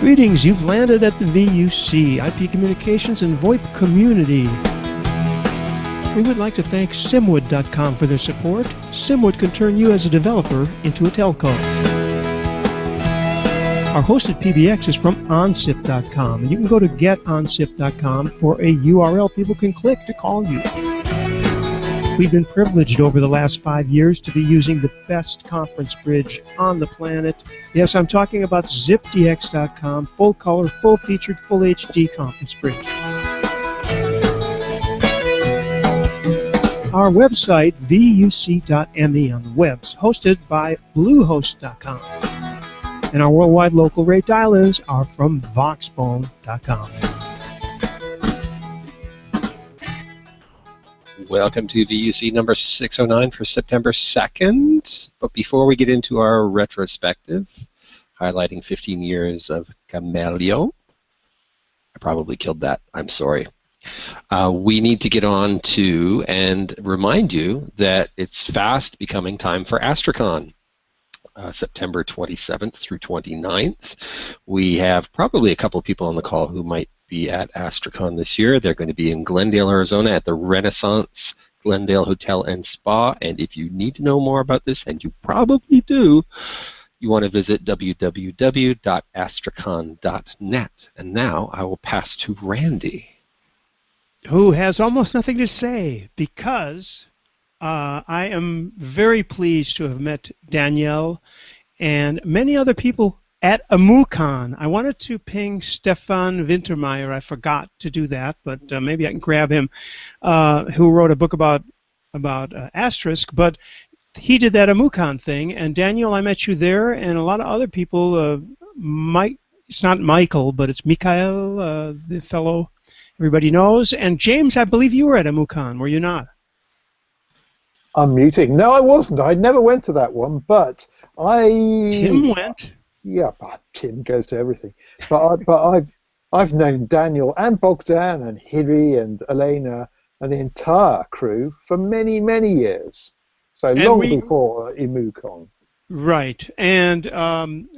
Greetings, you've landed at the VUC, IP Communications and VoIP community. We would like to thank Simwood.com for their support. Simwood can turn you as a developer into a telco. Our hosted PBX is from onsip.com, and you can go to getonsip.com for a URL people can click to call you. We've been privileged over the last 5 years to be using the best conference bridge on the planet. Yes, I'm talking about zipdx.com, full color, full featured, full HD conference bridge. Our website, vuc.me on the webs, hosted by bluehost.com. And our worldwide local rate dial-ins are from voxbone.com. Welcome to VUC number 609 for September 2nd. But before we get into our retrospective, highlighting 15 years of Kamailio, I probably killed that, I'm sorry. We need to get on to and remind you that it's fast becoming time for Astracon. September 27th through 29th. We have probably a couple of people on the call who might be at Astracon this year. They're going to be in Glendale, Arizona at the Renaissance Glendale Hotel and Spa. And if you need to know more about this, and you probably do, you want to visit www.astracon.net. And now I will pass to Randy, who has almost nothing to say because I am very pleased to have met Danielle and many other people at AmuCon. I wanted to ping Stefan Wintermeyer. I forgot to do that, but maybe I can grab him, who wrote a book about Asterisk, but he did that AmuCon thing. And Danielle, I met you there, and a lot of other people. Mike, it's not Michael, but it's Mikhail, the fellow everybody knows. And James, I believe you were at AmuCon, were you not? Unmuting. No, I wasn't. I never went to that one, but Tim went. Yeah, but Tim goes to everything. But I've known Daniel and Bogdan and Hiri and Elena and the entire crew for many, many years. So long before EmuCon. Right. And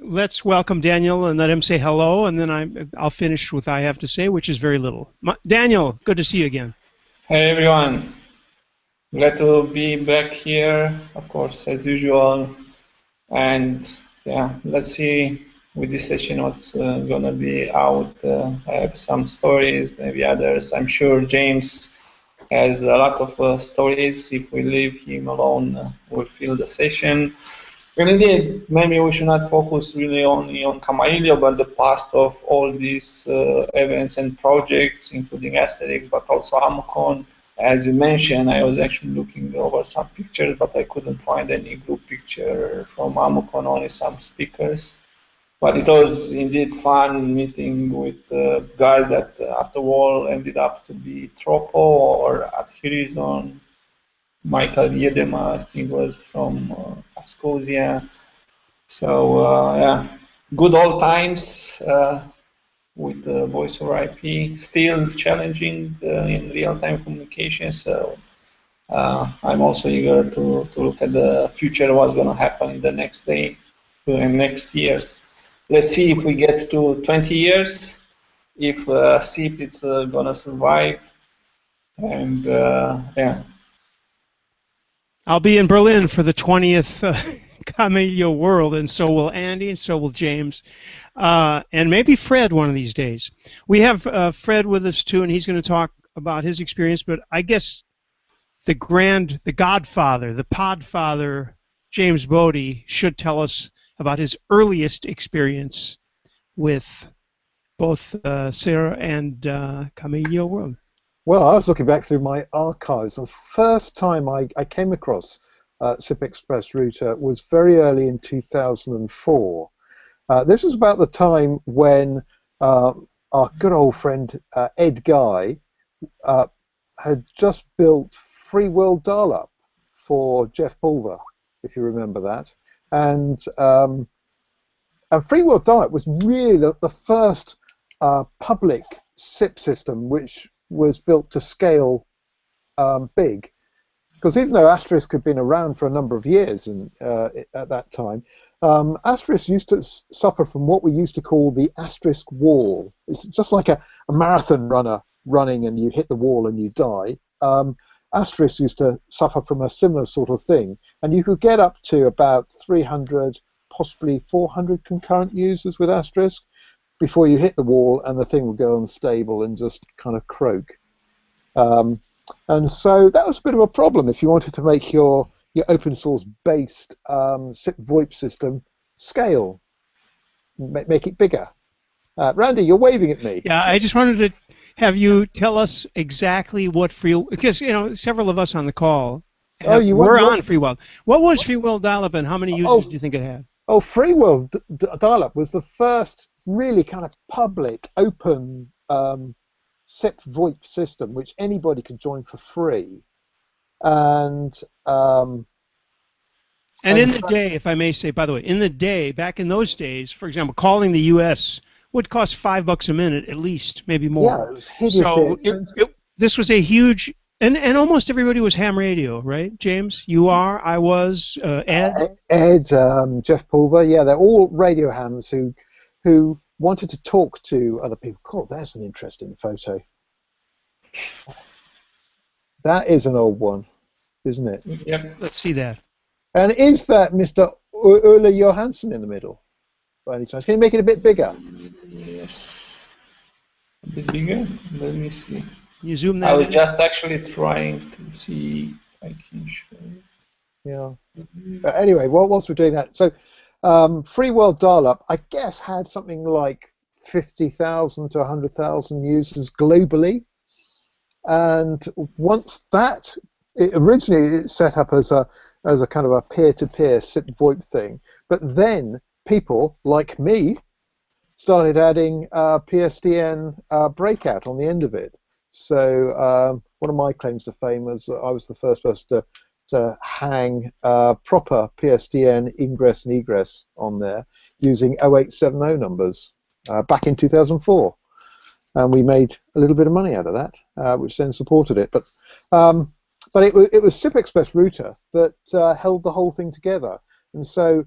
let's welcome Daniel and let him say hello, and then I'll finish with what I have to say, which is very little. Daniel, good to see you again. Hey everyone. Glad to be back here, of course, as usual. And yeah, let's see with this session what's gonna be out. I have some stories, maybe others. I'm sure James has a lot of stories. If we leave him alone, we'll fill the session. And indeed, maybe we should not focus really only on Kamailio, but the past of all these events and projects, including Asterix, but also AmuCon. As you mentioned, I was actually looking over some pictures, but I couldn't find any group picture from AmuCon, only some speakers. But it was indeed fun meeting with guys that after all ended up to be Tropo or at Horizon. Michael Yedema, I think, was from Ascosia. So yeah, good old times with voice over IP, still challenging in real-time communication. So I'm also eager to look at the future, what's going to happen in the next day and next years. Let's see if we get to 20 years, if SIP is going to survive, and yeah. I'll be in Berlin for the 20th Kamailio World, and so will Andy, and so will James, and maybe Fred one of these days. We have Fred with us too, and he's going to talk about his experience, but I guess the godfather, the podfather, James Bodie, should tell us about his earliest experience with both Sarah and Kamailio World. Well, I was looking back through my archives. The first time I came across SIP Express Router was very early in 2004. This was about the time when our good old friend Ed Guy had just built Free World Dial-Up for Jeff Pulver, if you remember that. And Free World Dial-Up was really the first public SIP system which was built to scale big. Because even though Asterisk had been around for a number of years at that time, Asterisk used to suffer from what we used to call the asterisk wall. It's just like a marathon runner running and you hit the wall and you die. Asterisk used to suffer from a similar sort of thing, and you could get up to about 300, possibly 400 concurrent users with Asterisk before you hit the wall, and the thing would go unstable and just kind of croak. And so that was a bit of a problem if you wanted to make your open source based SIP VoIP system scale, make it bigger. Randy, you're waving at me. Yeah, I just wanted to have you tell us exactly what free, because several of us on the call were on FreeWorld. What was FreeWorld dial-up, and how many users do you think it had? Oh, FreeWorld dial-up was the first really kind of public, open SIP VoIP system which anybody could join for free. And in the day, if I may say, by the way, in the day, back in those days, for example, calling the U.S. would cost $5 a minute at least, maybe more. Yeah, it was hideously expensive. This was a huge, and almost everybody was ham radio, right? James, you are, I was, Ed. Jeff Pulver, yeah, they're all radio hams who wanted to talk to other people. God, there's an interesting photo. That is an old one, isn't it? Yep. Let's see that. And is that Mr. Ole Johansson in the middle, by any chance? Can you make it a bit bigger? Yes. A bit bigger? Let me see. You zoom that I was in? just actually trying to see if I can show you. Yeah. Anyway, whilst we're doing that, so FreeWorld dial-up, I guess, had something like 50,000 to 100,000 users globally. And once that, originally it's set up as a kind of a peer-to-peer SIP VoIP thing, but then people like me started adding PSTN breakout on the end of it. So one of my claims to fame was that I was the first person to hang proper PSTN ingress and egress on there using 0870 numbers back in 2004. And we made a little bit of money out of that, which then supported it. But it was SIP Express router that held the whole thing together. And so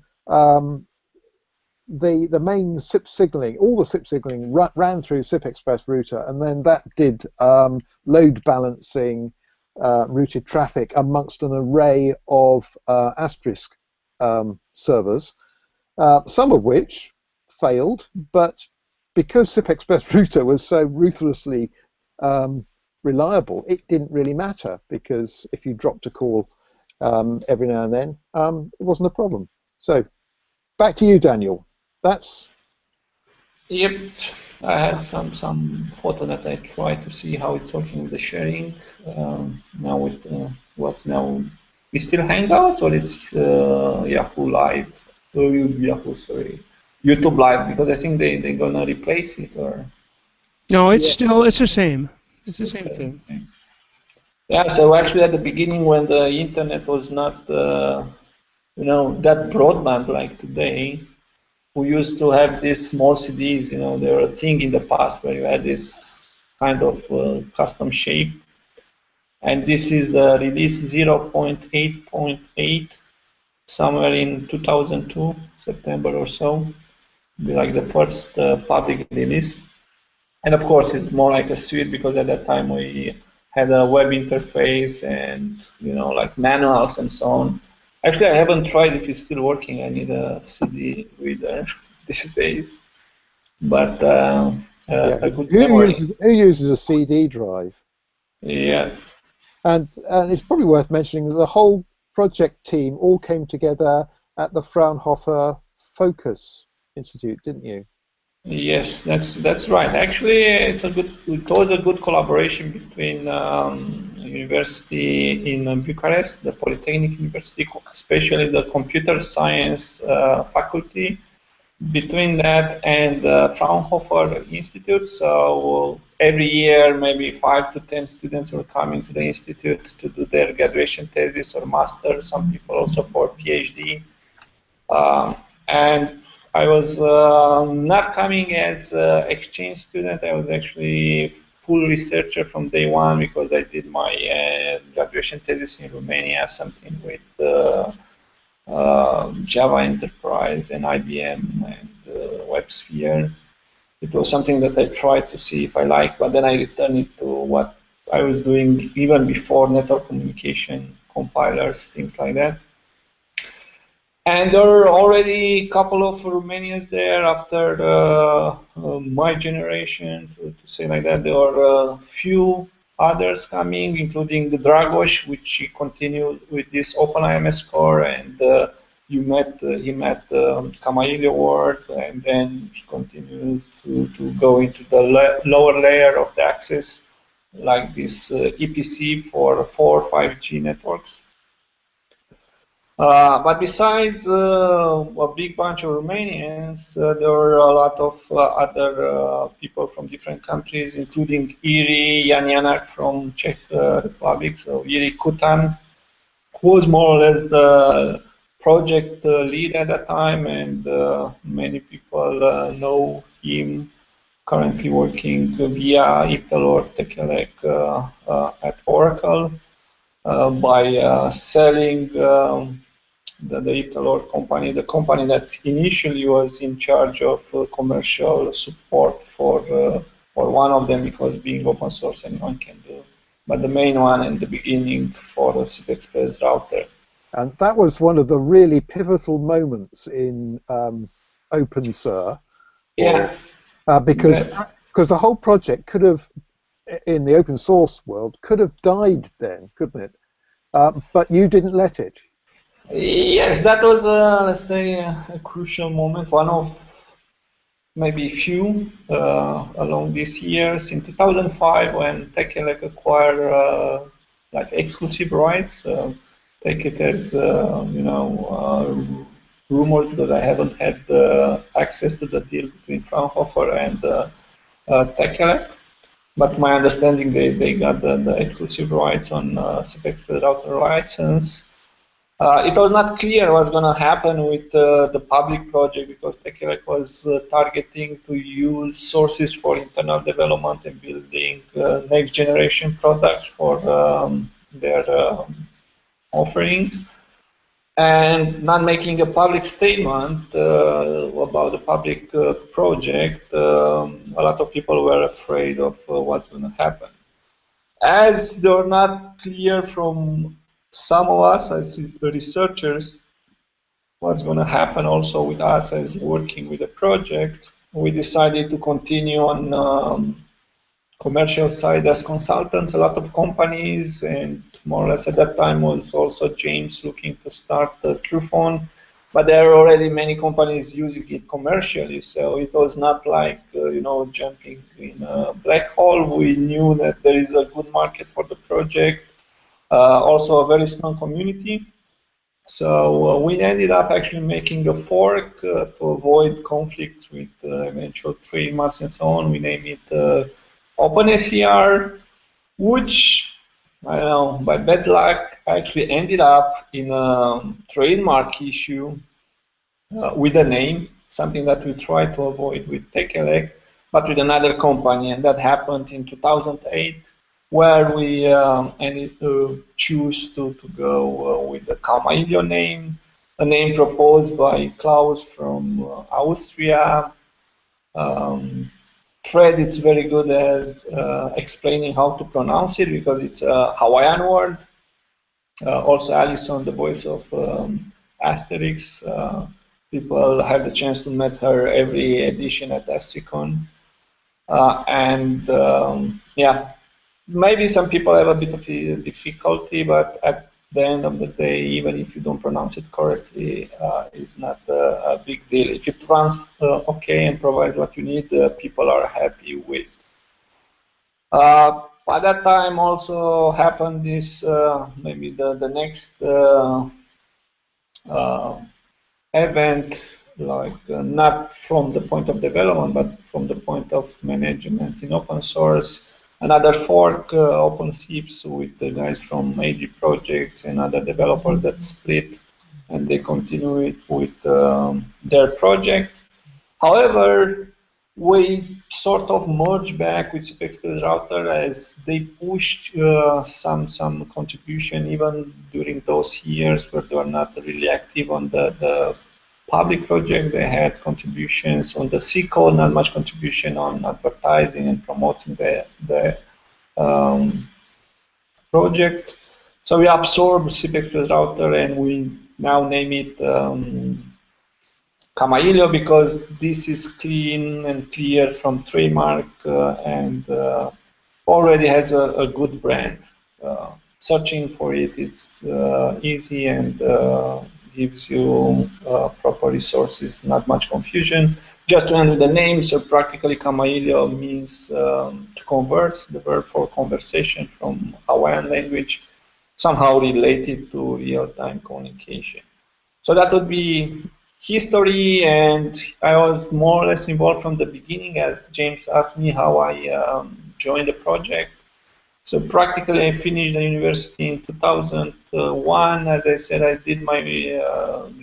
the main SIP signaling, all the SIP signaling ran through SIP Express router, and then that did load balancing routed traffic amongst an array of asterisk servers, some of which failed, but because SIP Express router was so ruthlessly reliable, it didn't really matter, because if you dropped a call every now and then, it wasn't a problem. So back to you, Daniel. That's... Yep, I had some photo that I tried to see how it's working with the sharing. Now with what's now, is still Hangouts, or it's Yahoo Live? Oh, Yahoo, sorry, YouTube Live, because I think they're gonna replace it, or... No, it's still, it's the same. It's the same thing. Yeah, so actually at the beginning, when the internet was not, that broadband like today, we used to have these small CDs. They were a thing in the past where you had this kind of custom shape. And this is the release 0.8.8, somewhere in 2002, September or so, be like the first public release. And of course, it's more like a suite, because at that time we had a web interface and like manuals and so on. Actually, I haven't tried if it's still working. I need a CD reader these days. But a good memory. Who uses a CD drive? Yeah. And it's probably worth mentioning that the whole project team all came together at the Fraunhofer Focus Institute, didn't you? Yes, that's right. Actually, it was a good collaboration between university in Bucharest, the Polytechnic University, especially the computer science faculty, between that and the Fraunhofer Institute. So every year, maybe 5 to 10 students were coming to the institute to do their graduation thesis or master. Some people also for PhD, and I was not coming as an exchange student. I was actually full researcher from day one, because I did my graduation thesis in Romania, something with Java Enterprise and IBM and WebSphere. It was something that I tried to see if I like, but then I returned it to what I was doing even before network communication, compilers, things like that. And there are already a couple of Romanians there after my generation, to say like that. There are a few others coming, including the Dragos, which continued with this OpenIMS core, and he met Kamailio world, and then he continued to go into the lower layer of the access, like this EPC for 4 or 5G networks. But besides a big bunch of Romanians, there were a lot of other people from different countries, including Iri Janianak from Czech Republic, so Iri Kutan, who was more or less the project lead at that time, and many people know him currently working via Iptel or Tekelec at Oracle by selling the Iptel company, the company that initially was in charge of commercial support for one of them. It was being open source, anyone can do. But the main one in the beginning for the SIP Express router. And that was one of the really pivotal moments in OpenSUR. Yeah. Because the whole project could have, in the open source world, could have died then, couldn't it? But you didn't let it. Yes, that was, let's say, a crucial moment, one of maybe few along these years. In 2005, when Tekelec acquired like exclusive rights, take it as rumors, because I haven't had access to the deal between Fraunhofer and Tekelec. But my understanding, they got the exclusive rights on SIP-Express router license. It was not clear what's going to happen with the public project, because Tekelec was targeting to use sources for internal development and building next generation products for their offering, and not making a public statement about the public project. A lot of people were afraid of what's going to happen. As they're not clear from some of us as researchers what's going to happen also with us as working with the project, we decided to continue on commercial side as consultants. A lot of companies, and more or less at that time was also James looking to start TruePhone, but there are already many companies using it commercially, so it was not like jumping in a black hole. We knew that there is a good market for the project, also a very strong community. So we ended up actually making a fork to avoid conflicts with eventual trademarks and so on. We named it OpenSCR, which, I don't know, by bad luck, actually ended up in a trademark issue with a name, something that we tried to avoid with Tekelec, but with another company, and that happened in 2008, where we ended to choose to go with the Kamailio name, a name proposed by Klaus from Austria. Fred is very good at explaining how to pronounce it, because it's a Hawaiian word. Also, Alison, the voice of Asterix, people have the chance to meet her every edition at AstriCon. Yeah, maybe some people have a bit of difficulty, but at the end of the day, even if you don't pronounce it correctly, it's not a big deal. If it runs okay and provides what you need, people are happy with. By that time also happened this, maybe the next event, like not from the point of development, but from the point of management in open source. Another fork, OpenSIPs, with the guys from AG projects and other developers that split, and they continue it with their project. However, we sort of merged back with Express Router as they pushed some contribution even during those years where they were not really active on the public project. They had contributions on the C code, not much contribution on advertising and promoting the project. So we absorbed CP Express Router and we now name it Kamailio, because this is clean and clear from trademark and already has a good brand. Searching for it, it's easy and gives you proper resources, not much confusion. Just to handle the name, so practically Kamailio means to converse, the verb for conversation from Hawaiian language, somehow related to real-time communication. So that would be history, and I was more or less involved from the beginning, as James asked me how I joined the project. So practically I finished the university in 2001. As I said, I did my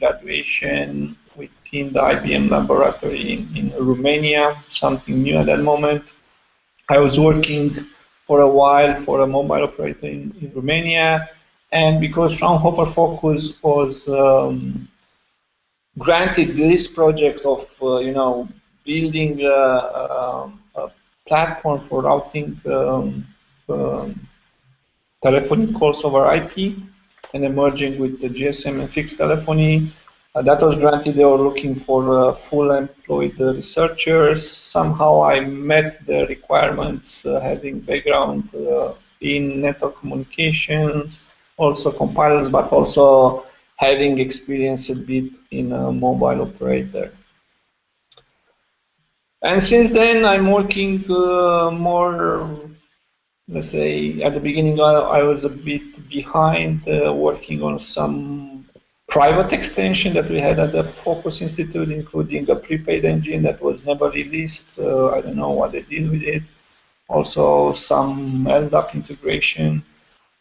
graduation within the IBM laboratory in Romania, something new at that moment. I was working for a while for a mobile operator in Romania, and because Fraunhofer Focus was granted this project of building a platform for routing telephony calls over IP and emerging with the GSM and fixed telephony. That was granted. They were looking for full employed researchers. Somehow I met the requirements, having background in network communications, also compilers, but also having experience a bit in a mobile operator. And since then, I'm working more, let's say, at the beginning, I was a bit behind working on some private extension that we had at the Focus Institute, including a prepaid engine that was never released. I don't know what they did with it. Also, some LDAP integration.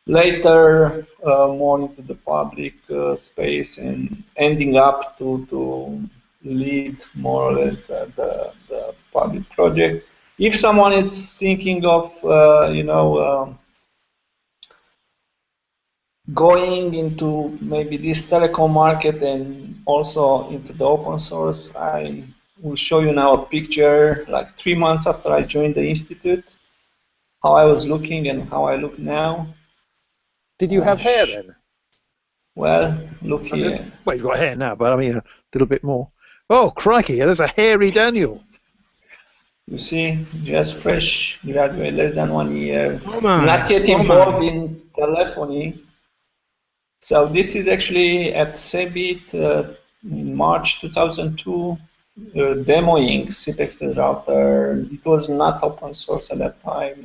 Later, more into the public space and ending up to lead more or less the public project. If someone is thinking of, going into maybe this telecom market and also into the open source, I will show you now a picture like 3 months after I joined the institute, how I was looking and how I look now. Did you have hair then? Well, look here. Well, you've got hair now, but I mean a little bit more. Oh, crikey, there's a hairy Daniel. You see, just fresh graduate, less than 1 year. Oh my. Not yet Oh involved my. in telephony. So this is actually at CeBIT in March 2002, demoing CPEX router. It was not open source at that time.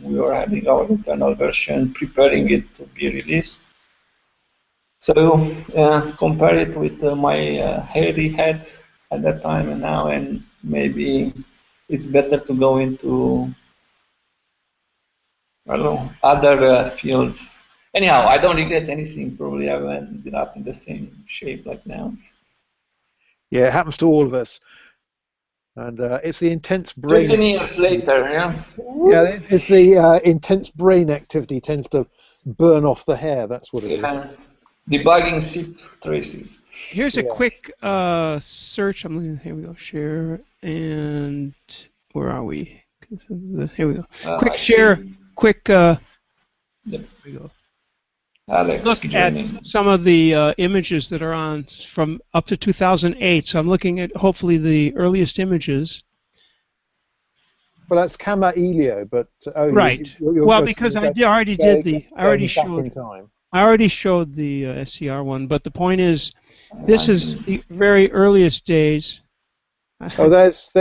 We were having our internal version, preparing it to be released. So compare it with my hairy head at that time and now, and maybe it's better to go into, I don't know, other fields. Anyhow, I don't regret anything. Probably I ended up in the same shape like now. Yeah, it happens to all of us. And it's the intense brain 15 years later, yeah? Yeah, it's the intense brain activity tends to burn off the hair. That's what it is. Debugging SIP traces. Here's a quick search. I'm looking. Here we go. Share and where are we? Here we go. Quick share. Quick. There we go. Alex look joining. at some of the images that are on from up to 2008. So I'm looking at hopefully the earliest images. Well, that's Kamailio, but right. Well, because I already did the. I already showed. I already showed the SCR one, but the point is, this is the very earliest days. Oh, there's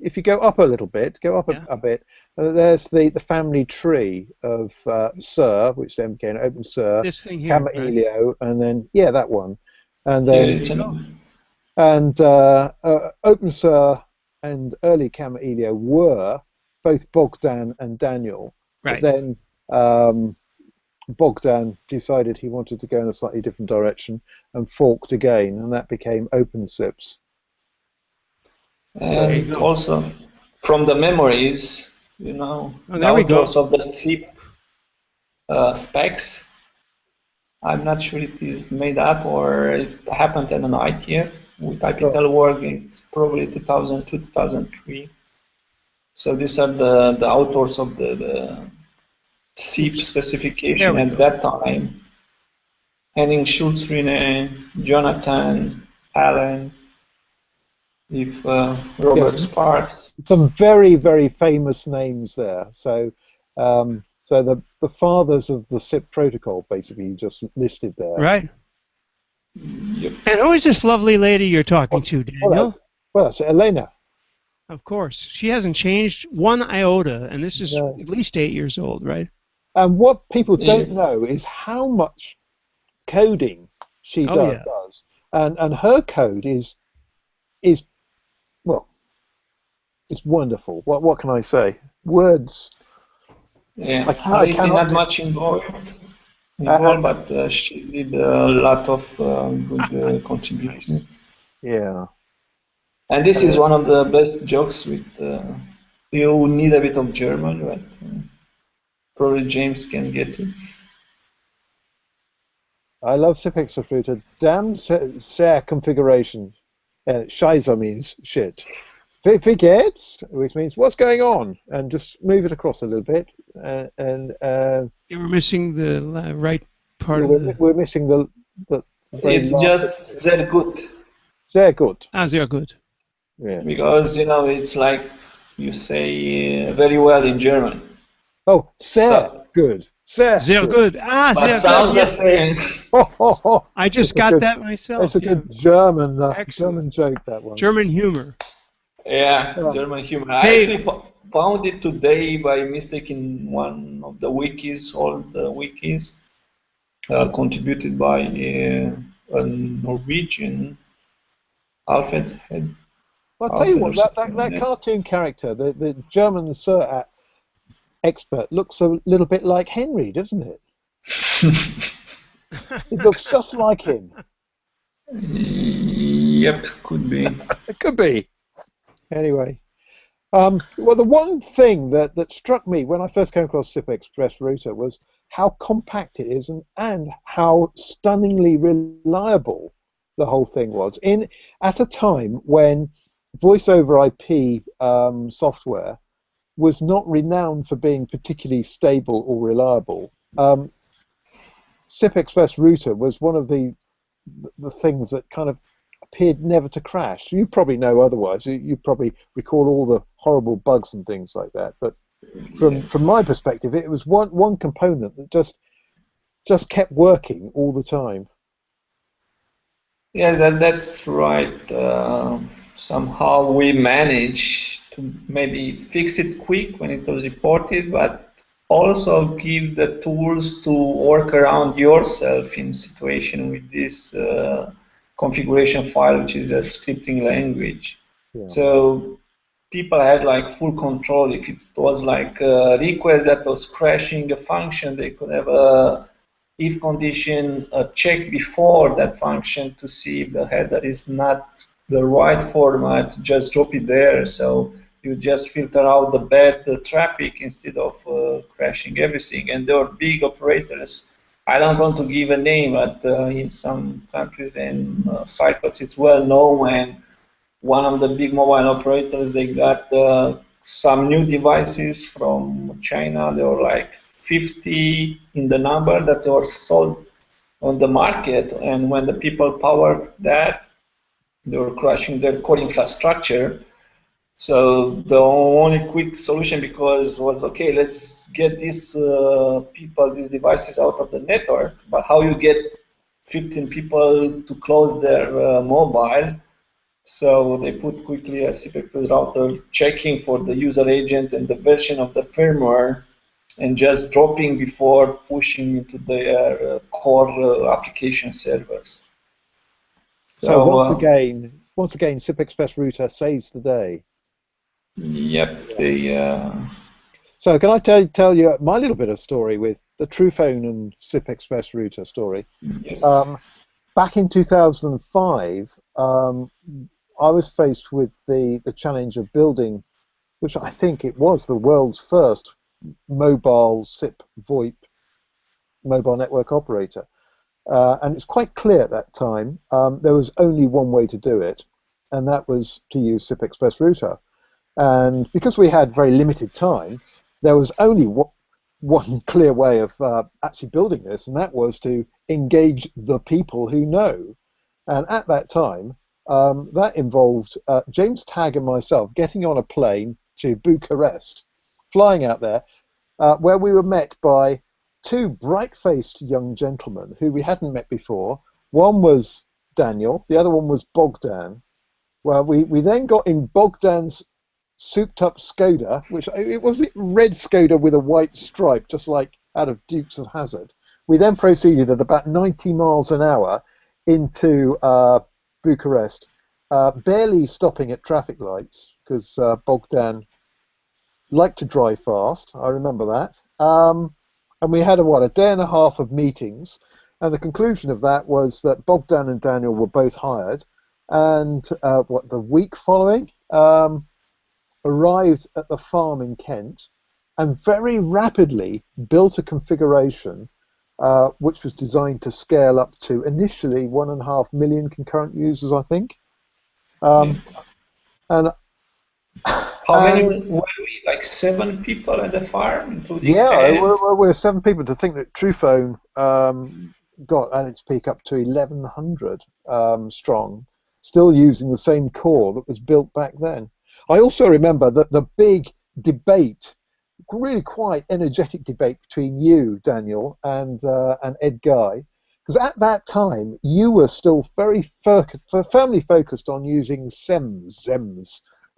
if you go up a little bit, go up a bit. There's the family tree of Sir, which then became Open Sir, this thing here, Kamailio, right? and then that one, and then Open Sir and early Kamailio were both Bogdan and Daniel. Right. But then Bogdan decided he wanted to go in a slightly different direction and forked again, and that became OpenSIPs. And also from the memories, Oh, the there we go. authors of the SIP specs. I'm not sure it is made up or it happened in an ITF. With IPTEL work, it's probably 2002, 2003. So these are the authors of the SIP Oops. There specification we at go. that time. Henning Schultz, Rene, Jonathan, Allen, if Robert Yes, Sparks. some very, very famous names there. So, so the fathers of the SIP protocol, basically, you just listed there. Right. Yep. And who is this lovely lady you're talking Well, to, well, Daniel? that's Elena. Of course. She hasn't changed one iota, and this is No. at least 8 years old, right? And what people Yeah. don't know is how much coding she Oh, yeah. does, and her code is well, it's wonderful. What can I say? Words. Yeah, I apparently cannot. not much involved, Uh, but she did a lot of good Nice. contributions. yeah. And this is Uh, one of the best jokes with you need a bit of German, but probably James can get it. I love SIP Express Damn sehr configuration. Scheiße means shit. Wie geht's? Which means what's going on, and just move it across a little bit, and You were missing the right part yeah, of the. we're missing the very It's last bit. just very good Sehr gut. Ah, sehr good. Yeah. because it's like you say very well in German. Oh, sehr So, good. Sehr Sehr good. good. Ah, but sehr good. sounds the Yeah. same. Ho, ho, ho. I just got that myself. It's a Yeah. good German Excellent. German joke, that one. German humor. Yeah, Yeah. German humor. I Hey, actually found it today by mistake in one of the wikis, all the wikis contributed by a Norwegian, Alfred Head, I'll tell you Alfred what, or something like that that. cartoon character, the German expert, looks a little bit like Henry, doesn't it? It looks just like him. Yep, could be. It could be. Anyway, well, the one thing that struck me when I first came across SIP Express Router was how compact it is and how stunningly reliable the whole thing was. At a time when voice over IP software was not renowned for being particularly stable or reliable. SIP Express Router was one of the things that kind of appeared never to crash. You probably know otherwise. You probably recall all the horrible bugs and things like that. But from my perspective, it was one component that just kept working all the time. Yeah, that's right. Somehow we managed to maybe fix it quick when it was reported, but also give the tools to work around yourself in situation with this configuration file, which is a scripting language. Yeah. So people had like full control. If it was like a request that was crashing a function, they could have a if condition check before that function to see if the header is not the right format, just drop it there. So you just filter out the bad traffic instead of crashing everything. And there are big operators. I don't want to give a name, but in some countries and cycles, it's well known. And one of the big mobile operators, they got some new devices from China. They were like 50 in the number that were sold on the market, and when the people powered that, they were crashing their core infrastructure. So the only quick solution because was okay, let's get these people, these devices out of the network. But how you get 15 people to close their mobile? So they put quickly a CPX router checking for the user agent and the version of the firmware and just dropping before pushing into their core application servers. So So, once again, SIP Express Router saves the day. yep, Yeah. they. So can I tell you my little bit of story with the TruePhone and SIP Express Router story? Yes. Back in 2005, I was faced with the challenge of building which I think it was the world's first mobile SIP VoIP mobile network operator. And it's quite clear at that time there was only one way to do it, and that was to use SIP Express Router. And because we had very limited time, there was only one clear way of actually building this, and that was to engage the people who know. And at that time, that involved James Tagg and myself getting on a plane to Bucharest, flying out there, where we were met by two bright-faced young gentlemen who we hadn't met before. One was Daniel, the other one was Bogdan. Well, we then got in Bogdan's souped-up Skoda, which it was red Skoda with a white stripe, just like out of Dukes of Hazzard. We then proceeded at about 90 miles an hour into Bucharest, barely stopping at traffic lights because Bogdan liked to drive fast. I remember that. And we had a day and a half of meetings, and the conclusion of that was that Bogdan and Daniel were both hired, and the week following arrived at the farm in Kent, and very rapidly built a configuration which was designed to scale up to initially 1.5 million concurrent users, I think. And how many were we? Like 7 people at the farm, including yeah, Ed? we're 7 people. To think that Truphone got at its peak up to 1,100 strong, still using the same core that was built back then. I also remember that the big debate, really quite energetic debate between you, Daniel, and Ed Guy, because at that time you were still very firmly focused on using SEMS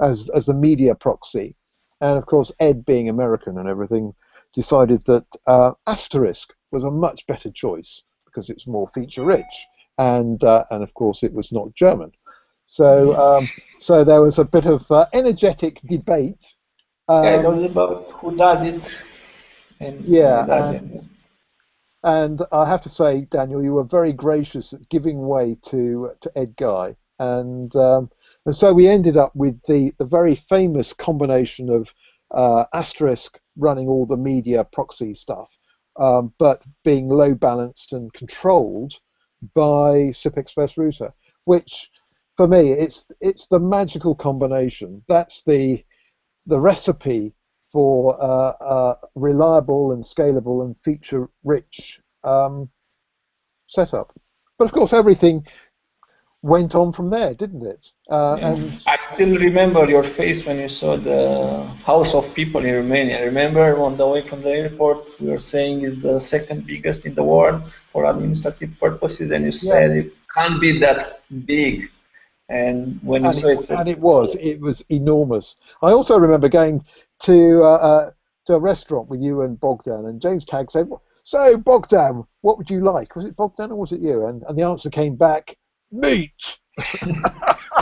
as the media proxy, and of course Ed, being American and everything, decided that Asterisk was a much better choice because it's more feature rich, and of course it was not German. So so there was a bit of energetic debate. Yeah, it was about who does it and Yeah, who doesn't. and I have to say, Daniel, you were very gracious at giving way to Ed Guy, and so we ended up with the very famous combination of Asterisk running all the media proxy stuff, but being low balanced and controlled by SIP Express Router, which for me it's the magical combination. That's the recipe for reliable and scalable and feature-rich setup. But of course, everything went on from there, didn't it? And I still remember your face when you saw the house of people in Romania. I remember on the way from the airport, we were saying is the second biggest in the world for administrative purposes, and you said it can't be that big. And when you saw it, it was enormous. I also remember going to a restaurant with you and Bogdan, and James Tagg said, "So Bogdan, what would you like?" Was it Bogdan or was it you? And the answer came back, "Meat."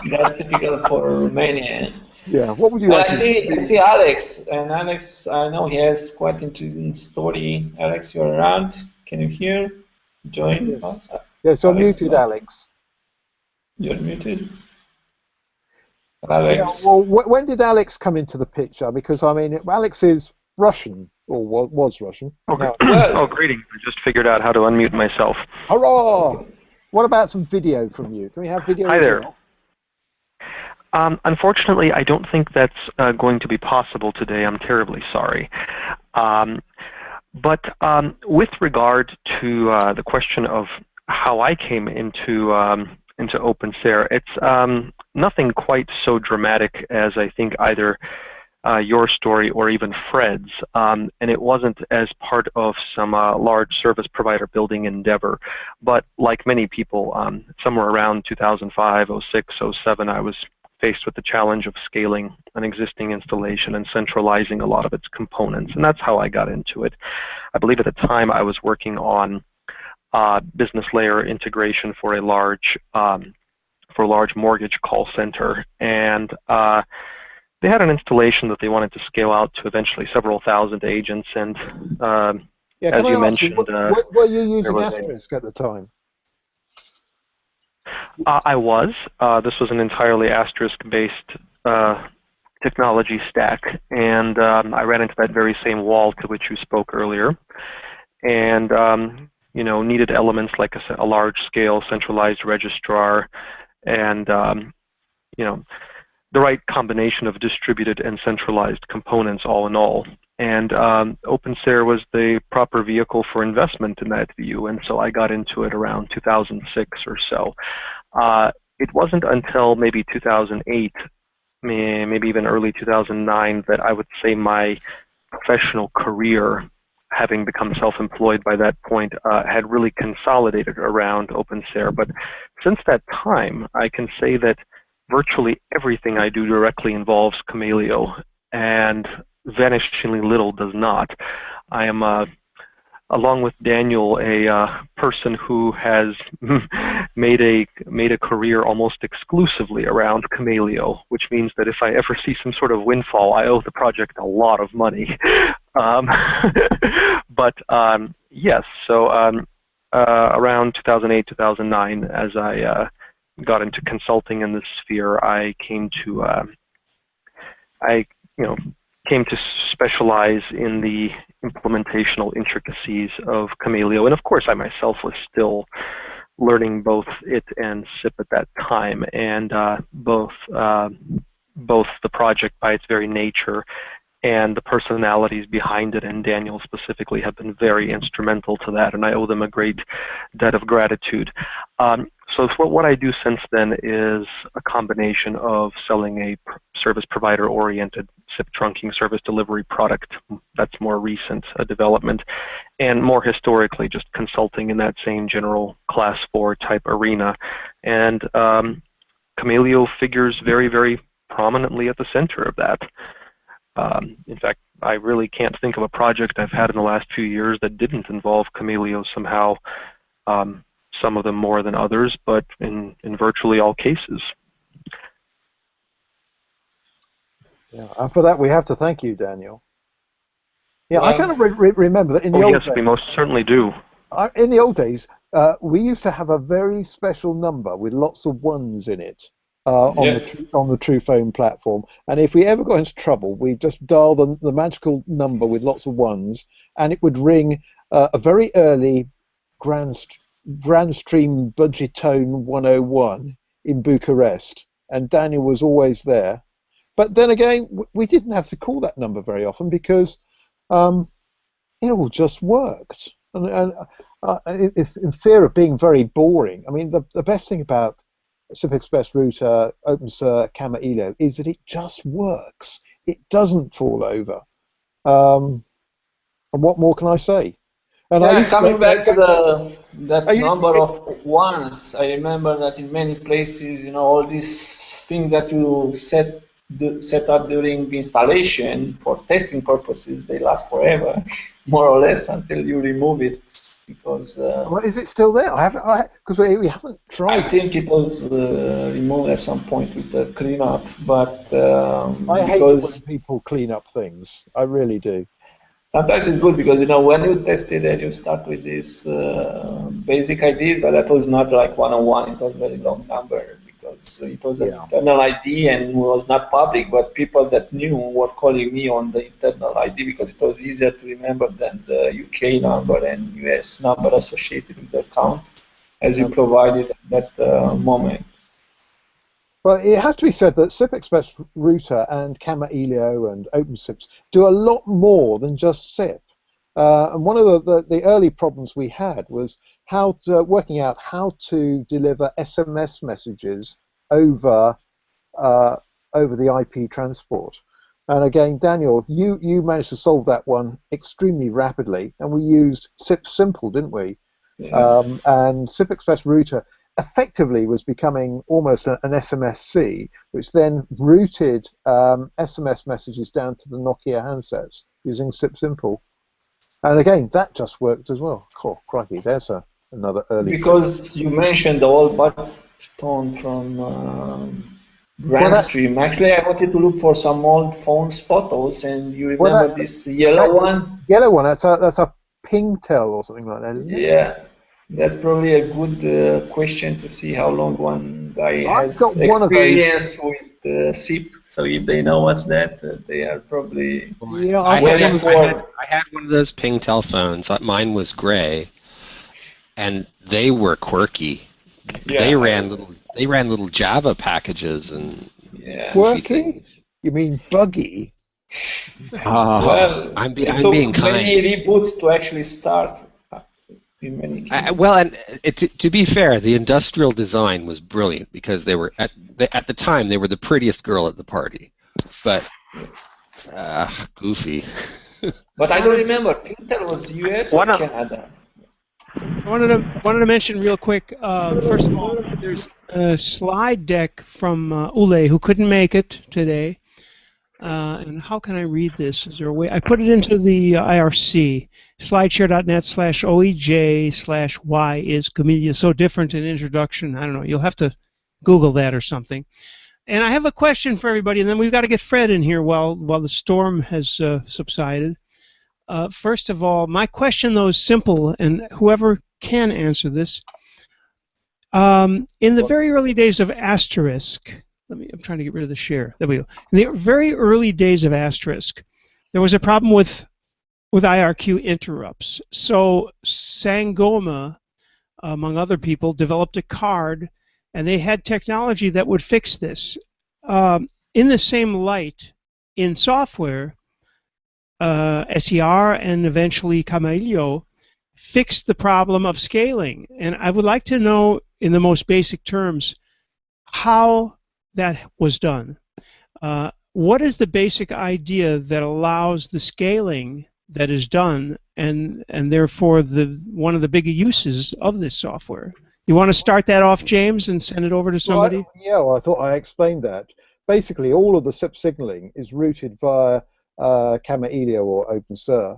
that's typical for Romania. Yeah, what would you like? I see Alex, and Alex, I know he has quite interesting story. Alex, you're around? Can you hear? Join us? Yes, I'm muted, Alex. You're muted. Alex. Yeah, well, when did Alex come into the picture? Because I mean, Alex is Russian, or was Russian. Okay. Oh, greetings! I just figured out how to unmute myself. Hurrah! What about some video from you? Can we have video? Hi there. Unfortunately, I don't think that's going to be possible today. I'm terribly sorry. But with regard to the question of how I came into OpenSARE, it's nothing quite so dramatic as I think either your story or even Fred's, and it wasn't as part of some large service provider building endeavor, but like many people, somewhere around 2005, 06, 07, I was faced with the challenge of scaling an existing installation and centralizing a lot of its components, and that's how I got into it. I believe at the time I was working on business layer integration for a large mortgage call center, and they had an installation that they wanted to scale out to eventually several thousand agents, and as you mentioned, were you using Asterisk at the time? I was. This was an entirely Asterisk-based technology stack, and I ran into that very same wall to which you spoke earlier, and needed elements like a large-scale centralized registrar, and the right combination of distributed and centralized components, all in all. And OpenSARE was the proper vehicle for investment in that view, and so I got into it around 2006 or so. It wasn't until maybe 2008, maybe even early 2009, that I would say my professional career, having become self-employed by that point, had really consolidated around OpenSARE. But since that time, I can say that virtually everything I do directly involves Kamailio, and vanishingly little does not. I am, along with Daniel, a person who has made a career almost exclusively around Kamailio, which means that if I ever see some sort of windfall, I owe the project a lot of money. But yes, so around 2008, 2009, as I got into consulting in this sphere, I came to specialize in the implementational intricacies of Kamailio, and of course I myself was still learning both it and SIP at that time, and both the project by its very nature and the personalities behind it, and Daniel specifically, have been very instrumental to that, and I owe them a great debt of gratitude. So what I do since then is a combination of selling a service provider-oriented SIP trunking service delivery product that's more recent, a development, and more historically just consulting in that same general class 4 type arena. And Kamailio figures very, very prominently at the center of that. In fact, I really can't think of a project I've had in the last few years that didn't involve Kamailio somehow, some of them more than others, but in virtually all cases. Yeah, and for that we have to thank you, Daniel. Yeah, Well, I kind of remember that in the old yes, days, we most certainly do. in the old days, we used to have a very special number with lots of ones in it on the True Phone platform, and if we ever got into trouble, we just dial the magical number with lots of ones, and it would ring a very early Grandstream Budgetone 101 in Bucharest, and Daniel was always there. But then again, we didn't have to call that number very often because it all just worked. And in fear of being very boring, I mean, the best thing about SIP Express Router, OpenSARE, Kamailio is that it just works. It doesn't fall over. And what more can I say? And yeah, coming back to that you, number of ones, I remember that in many places, all these things that you set up during the installation for testing purposes, they last forever, more or less, until you remove it. Because is it still there? Because we haven't tried. I think it was removed at some point with the cleanup, but I hate it when people clean up things. I really do. Sometimes it's good because when you test it and you start with these basic IDs, but that was not like 101. It was a very long number because it was an internal ID and was not public. But people that knew were calling me on the internal ID because it was easier to remember than the UK number and US number associated with the account, as you provided at that moment. Well, it has to be said that SIP Express Router and Kamailio and OpenSIPs do a lot more than just SIP. And one of the early problems we had was working out how to deliver SMS messages over the IP transport. And again, Daniel, you managed to solve that one extremely rapidly, and we used SIP Simple, didn't we? Yeah. And SIP Express Router effectively was becoming almost an SMSC, which then routed SMS messages down to the Nokia handsets using SIP Simple. And again, that just worked as well. Cool, crikey, there's another early. Because you mentioned the old button from Grandstream. Actually, I wanted to look for some old phones photos, and you remember this yellow one? Yellow one. That's a Pingtel or something like that, isn't it? Yeah. That's probably a good question to see how long one guy has experience with SIP. So if they know what's that, they are probably Yeah, I I've got waiting one. for. had one of those ping telephones. Mine was gray, and they were quirky. Yeah, They ran little Java packages and yeah. goofy Quirky? things. You mean buggy? Oh, Well, it I'm being took many kind. reboots to actually start in many cases. Well, and to be fair, the industrial design was brilliant because they were at the time they were the prettiest girl at the party, but goofy. But I I don't wanted to, remember. Intel was US Why or not? Canada? I wanted to mention real quick. First of all, there's a slide deck from Ule, who couldn't make it today. And how can I read this? Is there a way? I put it into the IRC, slideshare.net/OEJ/Y is Kamailio so different in introduction. I don't know. You'll have to Google that or something. And I have a question for everybody, and then we've got to get Fred in here while the storm has subsided. First of all, my question, though, is simple, and whoever can answer this. In the very early days of Asterisk, I'm trying to get rid of the share. There we go. In the very early days of Asterisk, there was a problem with IRQ interrupts. So Sangoma, among other people, developed a card, and they had technology that would fix this. In the same light, in software, SER and eventually Kamailio fixed the problem of scaling. And I would like to know, in the most basic terms, how that was done. What is the basic idea that allows the scaling that is done, and therefore one of the bigger uses of this software? You want to start that off, James, and send it over to somebody? Well, I thought I explained that. Basically, all of the SIP signaling is routed via Kamailio or OpenSUR.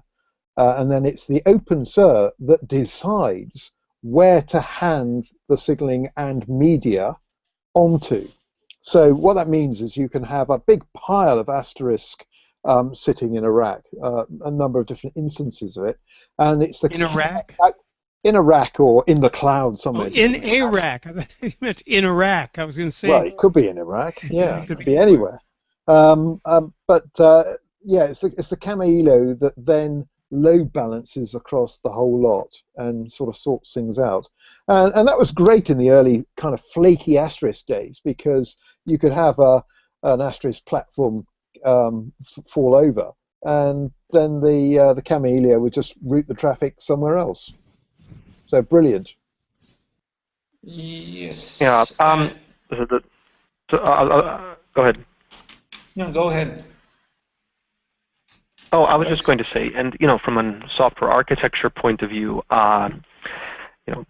And then it's the OpenSUR that decides where to hand the signaling and media onto. So what that means is you can have a big pile of Asterisk sitting in a rack, a number of different instances of it, and it's the In a rack? in a rack or in the cloud somewhere. In a rack. I thought you meant in a rack. I was going to say. Well, it could be in a rack. Yeah, it it could be anywhere. Yeah, it's the Kamailio that then load balances across the whole lot and sort of sorts things out. And that was great in the early kind of flaky Asterisk days, because you could have an Asterisk platform fall over, and then the Kamailio would just route the traffic somewhere else. So brilliant. Yes. Yeah. Go ahead. No, go ahead. Oh, I was just going to say, and from a software architecture point of view,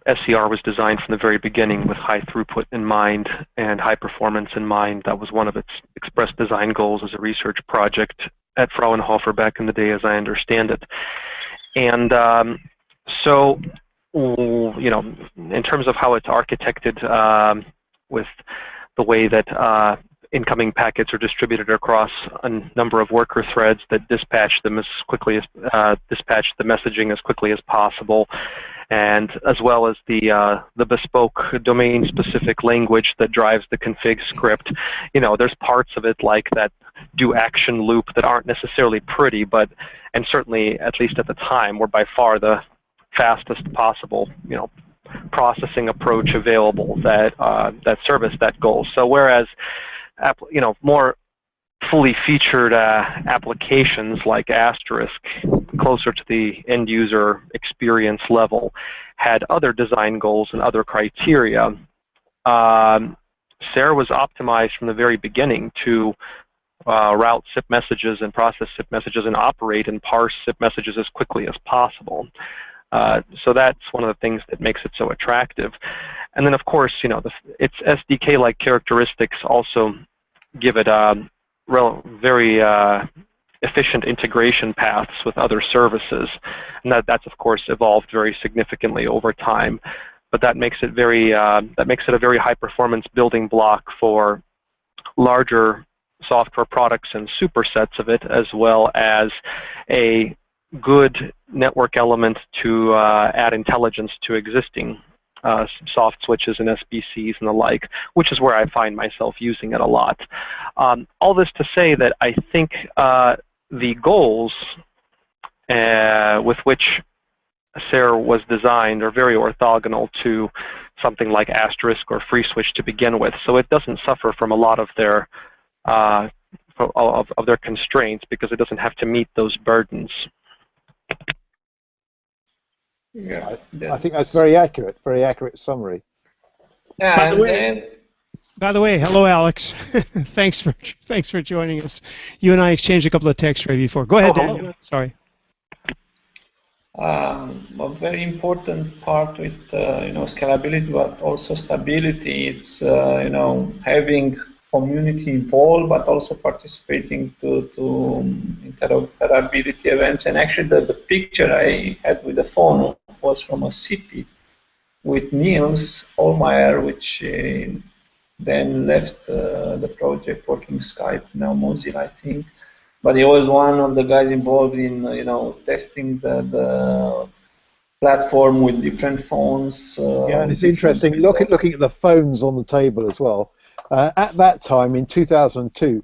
SCR was designed from the very beginning with high throughput in mind and high performance in mind. That was one of its express design goals as a research project at Fraunhofer back in the day, as I understand it. And so, in terms of how it's architected, with the way that incoming packets are distributed across a number of worker threads that dispatch them as quickly as dispatch the messaging as quickly as possible, and as well as the bespoke domain-specific language that drives the config script. There's parts of it like that do action loop that aren't necessarily pretty, and certainly, at least at the time, were by far the fastest possible, processing approach available that service that goal. So whereas more fully featured applications like Asterisk, closer to the end user experience level, had other design goals and other criteria. SARE was optimized from the very beginning to route SIP messages and process SIP messages and operate and parse SIP messages as quickly as possible. So that's one of the things that makes it so attractive. And then, of course, its SDK-like characteristics also give it very efficient integration paths with other services, and that's of course evolved very significantly over time. But that makes it a very high-performance building block for larger software products and supersets of it, as well as a good network element to add intelligence to existing soft switches and SBCs and the like, which is where I find myself using it a lot. All this to say that I think the goals with which SARE was designed are very orthogonal to something like Asterisk or FreeSwitch to begin with, so it doesn't suffer from a lot of their their constraints because it doesn't have to meet those burdens. Yeah, I think that's very accurate summary. Yeah, By the and way, then hello, Alex. thanks for joining us. You and I exchanged a couple of texts right before. Go ahead, hello. Daniel. Sorry. a very important part with scalability, but also stability. It's having community involved, but also participating to interoperability events. And actually, the picture I had with the phone was from a CP with Niels Olmeyer, which then left the project working Skype, now Mozilla, I think. But he was one of the guys involved in testing the platform with different phones. Yeah, and it's interesting looking at the phones on the table as well. At that time, in 2002,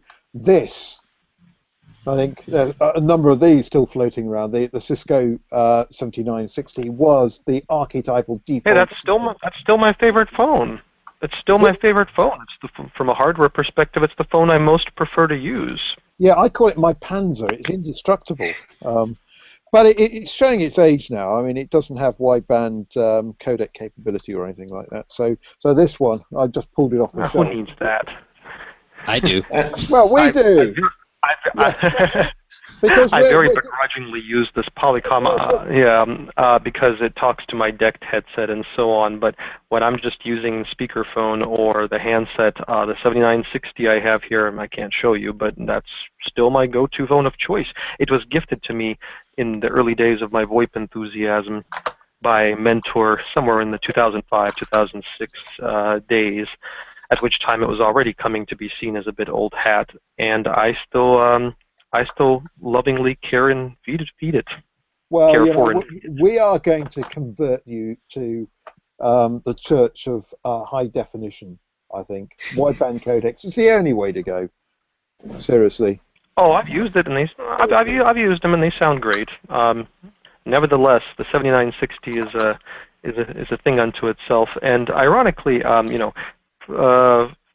I think there's a number of these still floating around. The Cisco 7960 was the archetypal default. Hey, that's still my favorite phone. It's still my favorite phone. From a hardware perspective, it's the phone I most prefer to use. Yeah, I call it my Panzer. It's indestructible. But it's showing its age now. I mean, it doesn't have wideband codec capability or anything like that. So this one, I just pulled it off the shelf. Who needs that? I do. Well, we do. Because I very begrudgingly use this Polycom, because it talks to my DECT headset and so on. But when I'm just using speakerphone or the handset, the 7960 I have here, I can't show you, but that's still my go-to phone of choice. It was gifted to me in the early days of my VoIP enthusiasm by a mentor somewhere in the 2005-2006 days, at which time it was already coming to be seen as a bit old hat, and I still lovingly care and feed it. Well, we are going to convert you to the church of high definition, I think. Wideband codecs is the only way to go. Seriously. Oh, I've used it, and I've used them, and they sound great. Nevertheless, the 7960 is a thing unto itself, and ironically,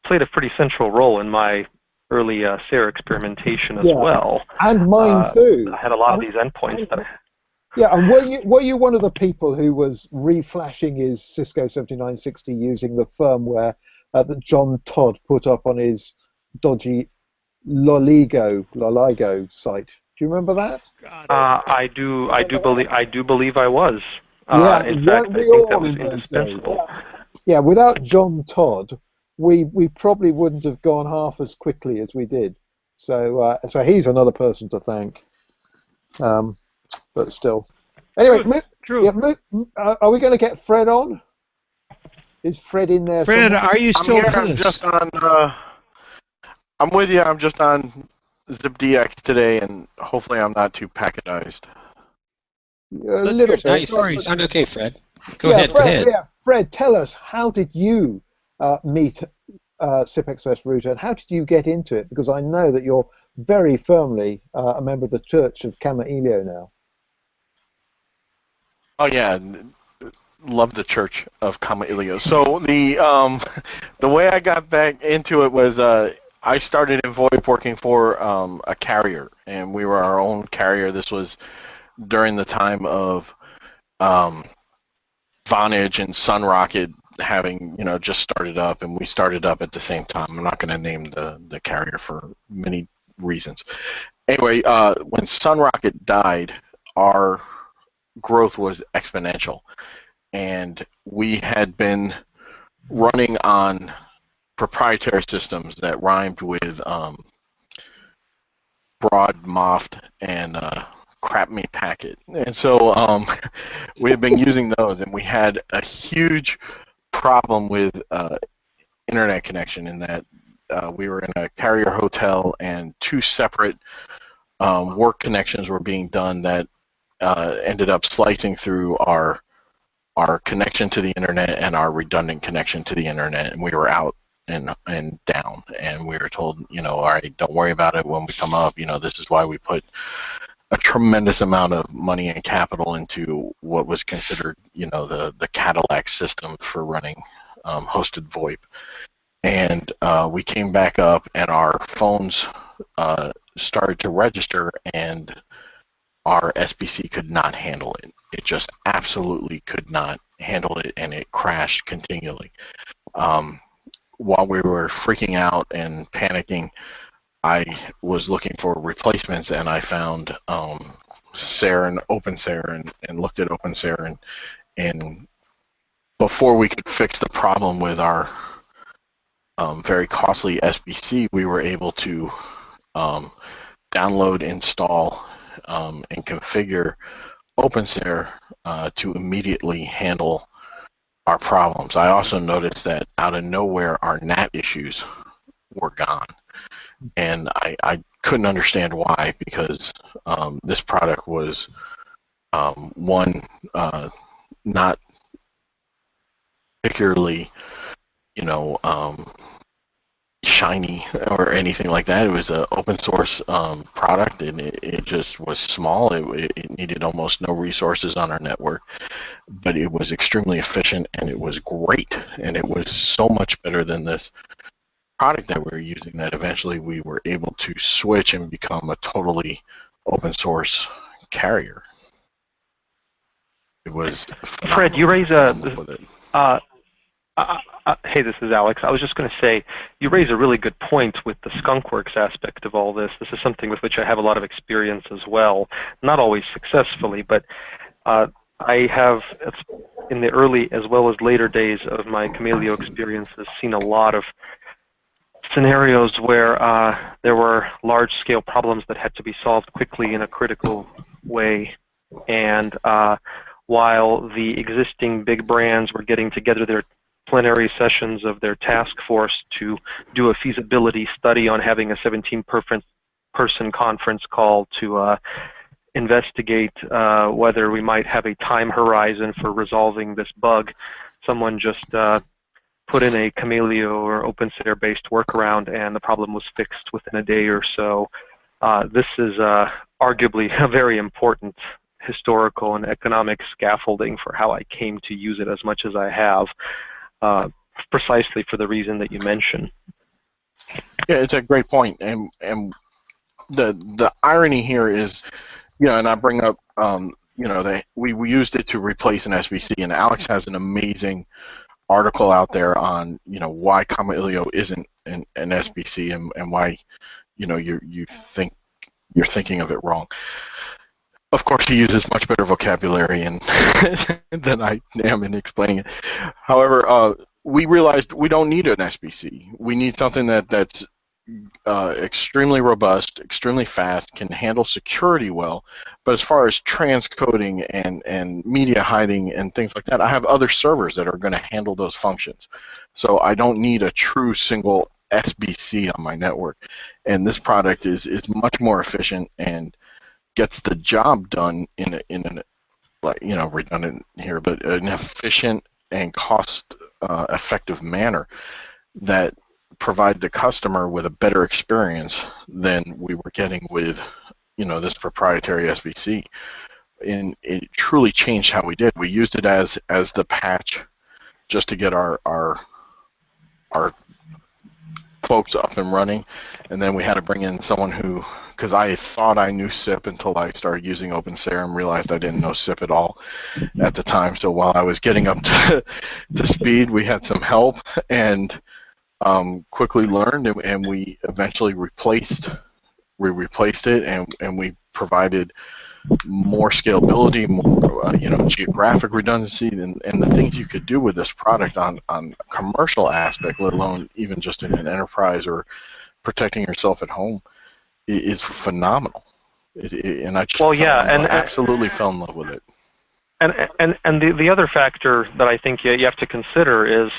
played a pretty central role in my early SARE experimentation as well. And mine too. I had a lot of these endpoints that. Yeah, and were you one of the people who was reflashing his Cisco 7960 using the firmware that John Todd put up on his dodgy Loligo site? Do you remember that? I do believe I was. Yeah, in fact, I think that was indispensable. Yeah, without John Todd, we probably wouldn't have gone half as quickly as we did. So he's another person to thank. But still. Anyway, True. Yeah, are we going to get Fred on? Is Fred in there? Fred, somewhere? are you still with I'm us? just on. I'm with you. I'm just on ZipDX today, and hopefully I'm not too packetized. A little No, bit. you sound okay, Fred. Go ahead. Yeah, Fred, tell us, how did you meet SIP Express Router, and how did you get into it? Because I know that you're very firmly a member of the Church of Kamailio now. Oh yeah, love the Church of Kamailio. So the way I got back into it was I started in VoIP working for a carrier, and we were our own carrier. This was during the time of Vonage and SunRocket having just started up, and we started up at the same time. I'm not going to name the carrier for many reasons. Anyway, when SunRocket died, our growth was exponential, and we had been running on proprietary systems that rhymed with broad moft and crap me packet, and so we had been using those, and we had a huge problem with internet connection in that we were in a carrier hotel, and two separate work connections were being done that ended up slicing through our our connection to the internet and our redundant connection to the internet, and we were out and down, and we were told, all right, don't worry about it when we come up. This is why we put a tremendous amount of money and capital into what was considered, the Cadillac system for running hosted VoIP. And we came back up, and our phones started to register, and our SBC could not handle it. It just absolutely could not handle it, and it crashed continually. While we were freaking out and panicking, I was looking for replacements, and I found SARE OpenSARE, and looked at OpenSARE, and before we could fix the problem with our very costly SBC, we were able to download, install, and configure OpenSARE to immediately handle our problems. I also noticed that out of nowhere, our NAT issues were gone. And I couldn't understand why, because this product was, one, not particularly, shiny or anything like that. It was an open source product, and it just was small. It needed almost no resources on our network, but it was extremely efficient, and it was great, and it was so much better than this product that we were using that eventually we were able to switch and become a totally open source carrier. It was Fred, you raise hey, this is Alex. I was just going to say, you raise a really good point with the skunkworks aspect of all this. This is something with which I have a lot of experience as well, not always successfully, but I have, in the early as well as later days of my Kamailio experiences, seen a lot of scenarios where there were large-scale problems that had to be solved quickly in a critical way, and while the existing big brands were getting together their plenary sessions of their task force to do a feasibility study on having a 17-person conference call to investigate whether we might have a time horizon for resolving this bug, someone just put in a Kamailio or OpenSARE-based workaround, and the problem was fixed within a day or so. This is arguably a very important historical and economic scaffolding for how I came to use it as much as I have, precisely for the reason that you mentioned. Yeah, it's a great point, and the irony here is, and I bring up, that we used it to replace an SBC, and Alex has an amazing article out there on why Kamailio isn't an SBC, and why you think you're thinking of it wrong. Of course, he uses much better vocabulary and than I am in explaining it. However, we realized we don't need an SBC. We need something that's extremely robust, extremely fast, can handle security well. But as far as transcoding and media hiding and things like that, I have other servers that are going to handle those functions. So I don't need a true single SBC on my network. And this product is much more efficient and gets the job done in an redundant here, but an efficient and cost effective manner that provide the customer with a better experience than we were getting with this proprietary SBC. And it truly changed how we did. We used it as the patch just to get our folks up and running, and then we had to bring in someone who, because I thought I knew SIP until I started using OpenSARE and realized I didn't know SIP at all at the time. So while I was getting up to speed, we had some help and quickly learned, and we eventually replaced it, and we provided more scalability, more geographic redundancy, and the things you could do with this product on a commercial aspect, let alone even just in an enterprise or protecting yourself at home, is phenomenal. And I just absolutely fell in love with it. And the other factor that I think you have to consider is,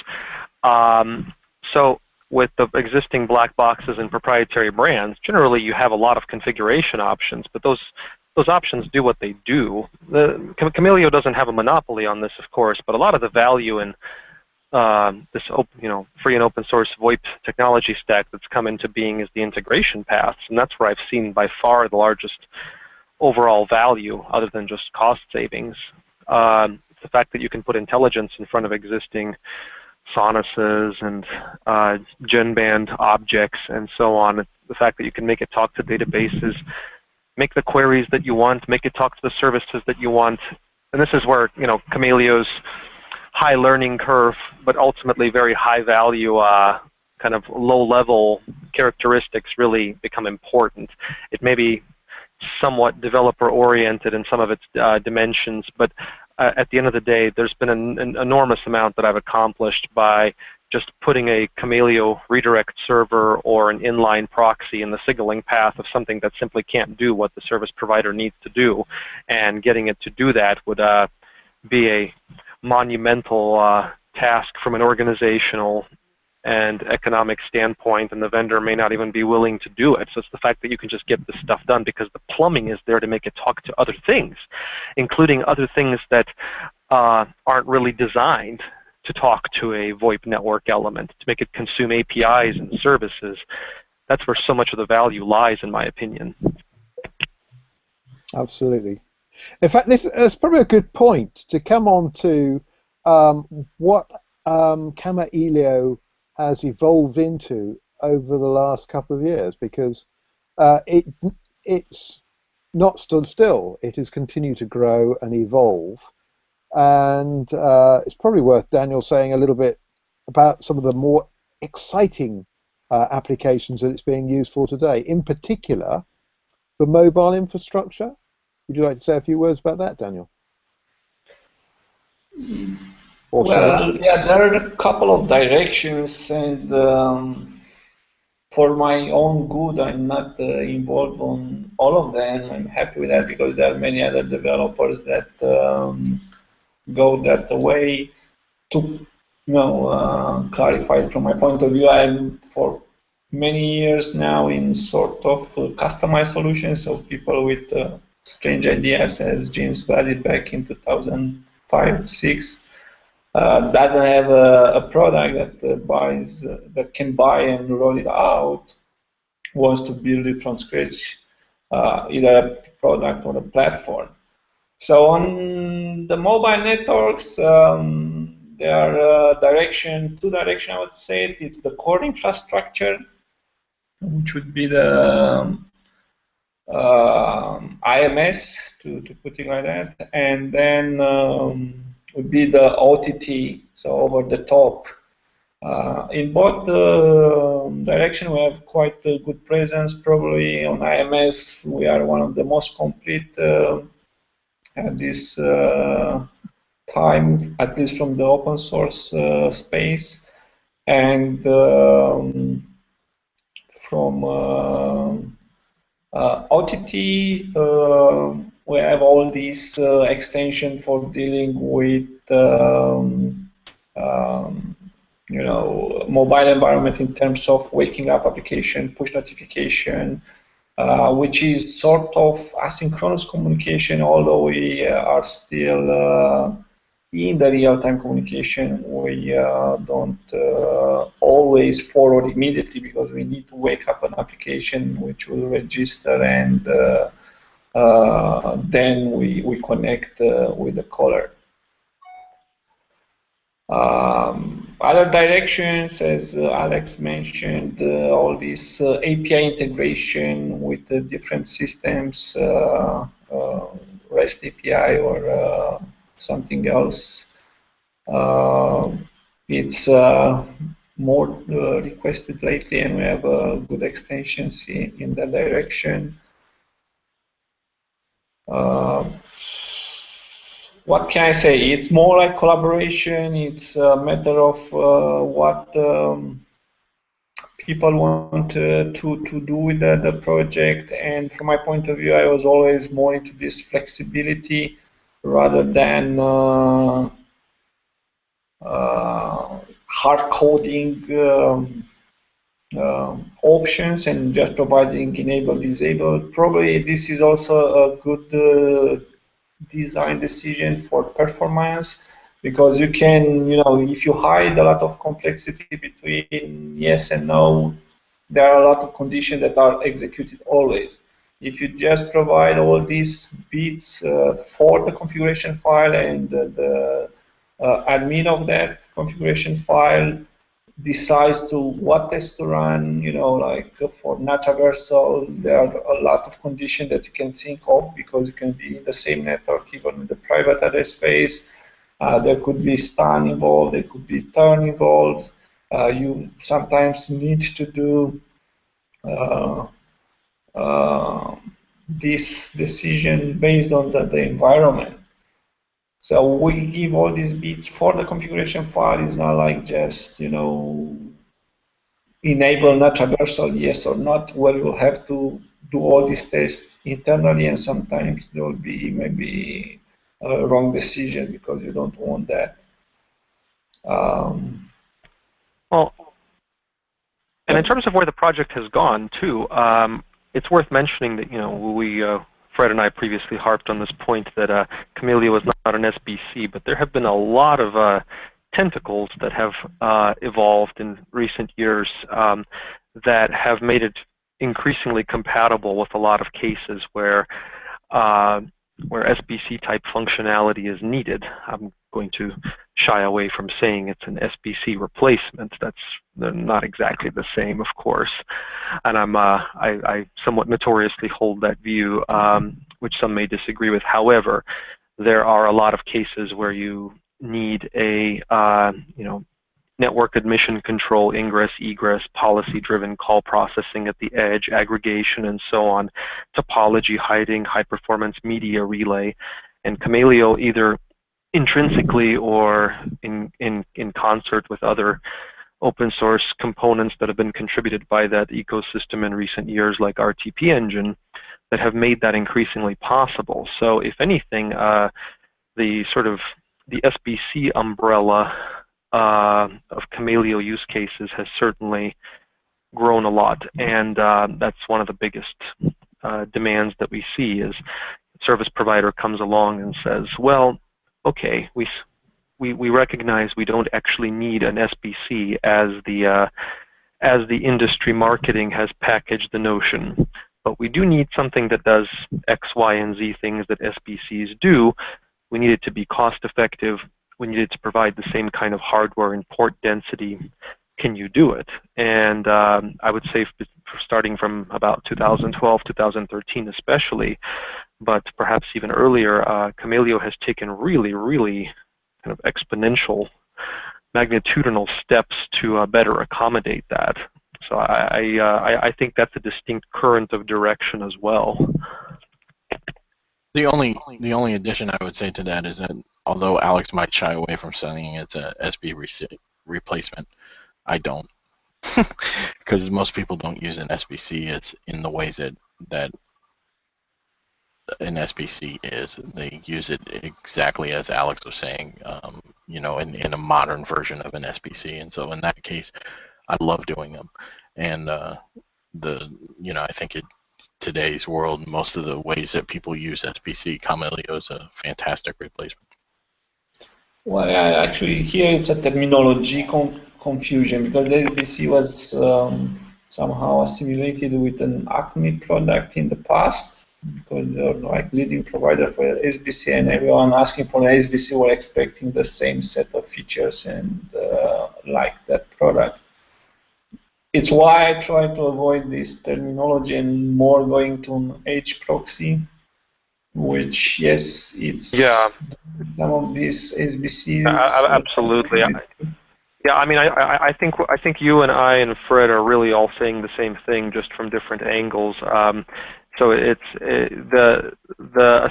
so with the existing black boxes and proprietary brands, generally you have a lot of configuration options, but those those options do what they do. Kamailio doesn't have a monopoly on this, of course, but a lot of the value in this free and open source VoIP technology stack that's come into being is the integration paths, and that's where I've seen by far the largest overall value, other than just cost savings. The fact that you can put intelligence in front of existing sonuses and gen band objects and so on. The fact that you can make it talk to databases, make the queries that you want, make it talk to the services that you want. And this is where Kamailio's high learning curve, but ultimately very high value, kind of low level characteristics really become important. It may be somewhat developer oriented in some of its dimensions, but at the end of the day, there's been an enormous amount that I've accomplished by just putting a Kamailio redirect server or an inline proxy in the signaling path of something that simply can't do what the service provider needs to do, and getting it to do that would be a monumental task from an organizational and economic standpoint, and the vendor may not even be willing to do it. So it's the fact that you can just get this stuff done because the plumbing is there to make it talk to other things, including other things that aren't really designed to talk to a VoIP network element, to make it consume APIs and services. That's where so much of the value lies, in my opinion. Absolutely. In fact, this is probably a good point to come on to what Kamailio has evolved into over the last couple of years, because it's not stood still. It has continued to grow and evolve, and it's probably worth Daniel saying a little bit about some of the more exciting applications that it's being used for today, in particular the mobile infrastructure. Would you like to say a few words about that, Daniel? Well, yeah, there are a couple of directions, and for my own good, I'm not involved on all of them. I'm happy with that because there are many other developers that go that way. To clarify it from my point of view, I'm for many years now in sort of customized solutions, so people with strange ideas, as James did back in 2005-6. Doesn't have a product that that can buy and roll it out, wants to build it from scratch, either a product or a platform. So on the mobile networks, there are two directions I would say. It's the core infrastructure, which would be the IMS, to put it like that, and then would be the OTT, so over the top. In both directions, we have quite a good presence. Probably on IMS, we are one of the most complete at this time, at least from the open source space, and from OTT, we have all these extensions for dealing with mobile environment in terms of waking up application, push notification, which is sort of asynchronous communication, although we are still in the real-time communication. We don't always forward immediately because we need to wake up an application which will register, and then we connect with the caller. Other directions, as Alex mentioned, all this API integration with the different systems, REST API or something else. It's more requested lately, and we have good extensions in that direction. What can I say? It's more like collaboration. It's a matter of what people want to do with the project. And from my point of view, I was always more into this flexibility rather than hard coding options and just providing enable, disable. Probably this is also a good design decision for performance, because you can, if you hide a lot of complexity between yes and no, there are a lot of conditions that are executed always. If you just provide all these bits for the configuration file, and the admin of that configuration file decides to what test to run, like for NAT traversal, there are a lot of conditions that you can think of, because you can be in the same network, even in the private address space. There could be stun involved, there could be turn involved. You sometimes need to do uh, uh, this decision based on the environment. So we give all these bits for the configuration file. It's not like just, enable NAT traversal, yes or not, where you'll have to do all these tests internally, and sometimes there will be maybe a wrong decision because you don't want that. Well, and in terms of where the project has gone too, it's worth mentioning that Fred and I previously harped on this point that Kamailio was not an SBC, but there have been a lot of tentacles that have evolved in recent years that have made it increasingly compatible with a lot of cases where SBC type functionality is needed. I'm going to shy away from saying it's an SBC replacement. They're not exactly the same, of course. And I somewhat notoriously hold that view, which some may disagree with. However, there are a lot of cases where you need a network admission control, ingress, egress, policy-driven call processing at the edge, aggregation, and so on, topology hiding, high-performance media relay, and Kamailio, either intrinsically or in concert with other open source components that have been contributed by that ecosystem in recent years, like RTP engine, that have made that increasingly possible. So if anything, the SBC umbrella of Kamailio use cases has certainly grown a lot, and that's one of the biggest demands that we see is service provider comes along and says, well, okay, we recognize we don't actually need an SBC as the industry marketing has packaged the notion, but we do need something that does X, Y, and Z things that SBCs do. We need it to be cost effective. We need it to provide the same kind of hardware and port density. Can you do it? And I would say starting from about 2012, 2013 especially, but perhaps even earlier, Kamailio has taken really, really kind of exponential, magnitudinal steps to better accommodate that. So I think that's a distinct current of direction as well. The only addition I would say to that is that although Alex might shy away from saying it's a SB replacement, I don't, because most people don't use an SBC. It's in the ways that an SBC is. They use it exactly as Alex was saying, in a modern version of an SBC. And so in that case, I love doing them. And I think today's world, most of the ways that people use SBC, Kamailio is a fantastic replacement. Well, yeah, actually, here it's a terminology confusion, because the SBC was somehow assimilated with an Acme product in the past, because they're like leading provider for SBC, and everyone asking for an SBC were expecting the same set of features and like that product. It's why I try to avoid this terminology and more going to an H proxy, which, yes, it's some of these SBCs. Absolutely. Yeah, I mean, I think you and I and Fred are really all saying the same thing, just from different angles. So it's the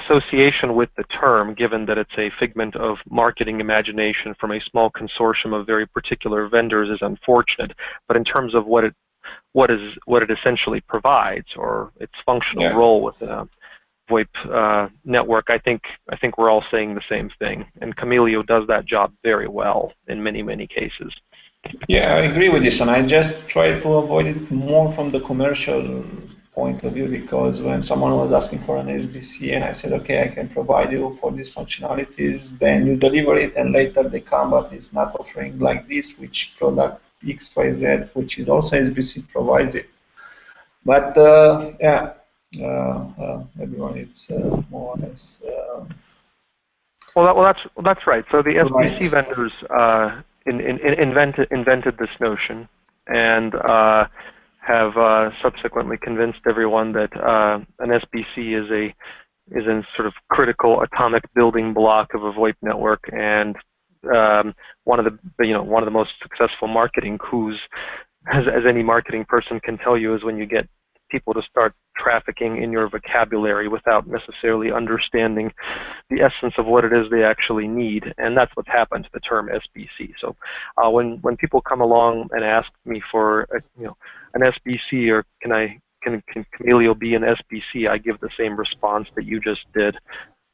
association with the term, given that it's a figment of marketing imagination from a small consortium of very particular vendors, is unfortunate. But in terms of what it essentially provides, or its functional role within a VoIP network, I think we're all saying the same thing. And Kamailio does that job very well in many, many cases. Yeah, I agree with this, and I just try to avoid it more from the commercial point of view, because when someone was asking for an SBC and I said, okay, I can provide you for these functionalities, then you deliver it and later they come, but it's not offering like this, which product XYZ, which is also SBC, provides it. But yeah, everyone, it's more or less That's right. So the SBC right. vendors invented this notion, and have subsequently convinced everyone that an SBC is a sort of critical atomic building block of a VoIP network, and one of the most successful marketing coups, as any marketing person can tell you, is when you get people to start trafficking in your vocabulary without necessarily understanding the essence of what it is they actually need, and that's what's happened to the term SBC. So when people come along and ask me for an SBC, or can Kamailio be an SBC, I give the same response that you just did,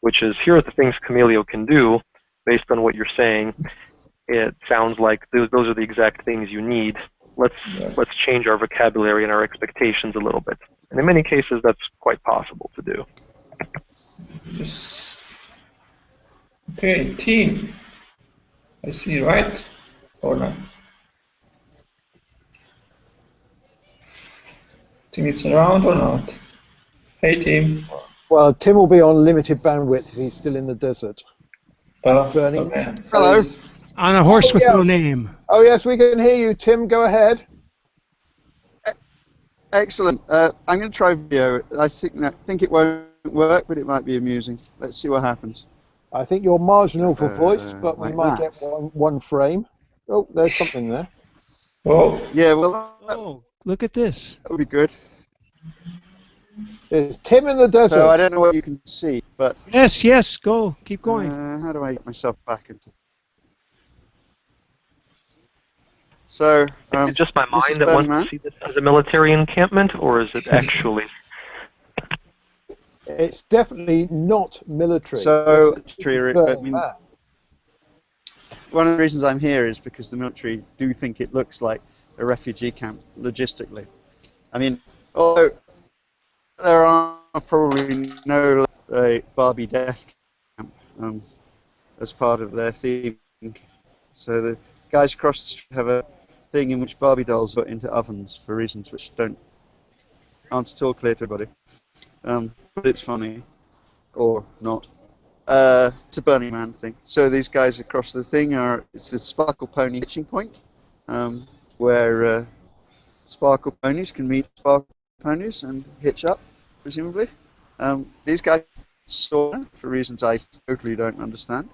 which is, here are the things Kamailio can do based on what you're saying. It sounds like those are the exact things you need. Let's change our vocabulary and our expectations a little bit. And in many cases, that's quite possible to do. Yes. Okay, team. I see, right? Or not? Think it's around or not? Hey, team. Well, Tim will be on limited bandwidth if he's still in the desert. Burning. Okay. Hello. On a horse Oh, with yeah. no name. Oh, yes, we can hear you, Tim. Go ahead. Excellent. I'm going to try video. I think it won't work, but it might be amusing. Let's see what happens. I think you're marginal for voice, but we like might that. get one frame. Oh, there's something there. Oh, Yeah, well, Oh, look at this. that would be good. There's Tim in the desert. So I don't know what you can see, but Yes, yes, go. Keep going. how do I get myself back into? So Is it just my this is mind that Burning wants Man. to see this as a military encampment, or is it actually? It's definitely not military. So This is Burning Man. one of the reasons I'm here is because the military do think it looks like a refugee camp logistically. I mean, although there are probably no Barbie death camp as part of their theme. So the guys across the street have a thing in which Barbie dolls are put into ovens for reasons which aren't at all clear to everybody. But it's funny, or not. It's a Burning Man thing. So these guys across the thing it's the Sparkle Pony hitching point, where Sparkle Ponies can meet Sparkle Ponies and hitch up, presumably. These guys saw for reasons I totally don't understand.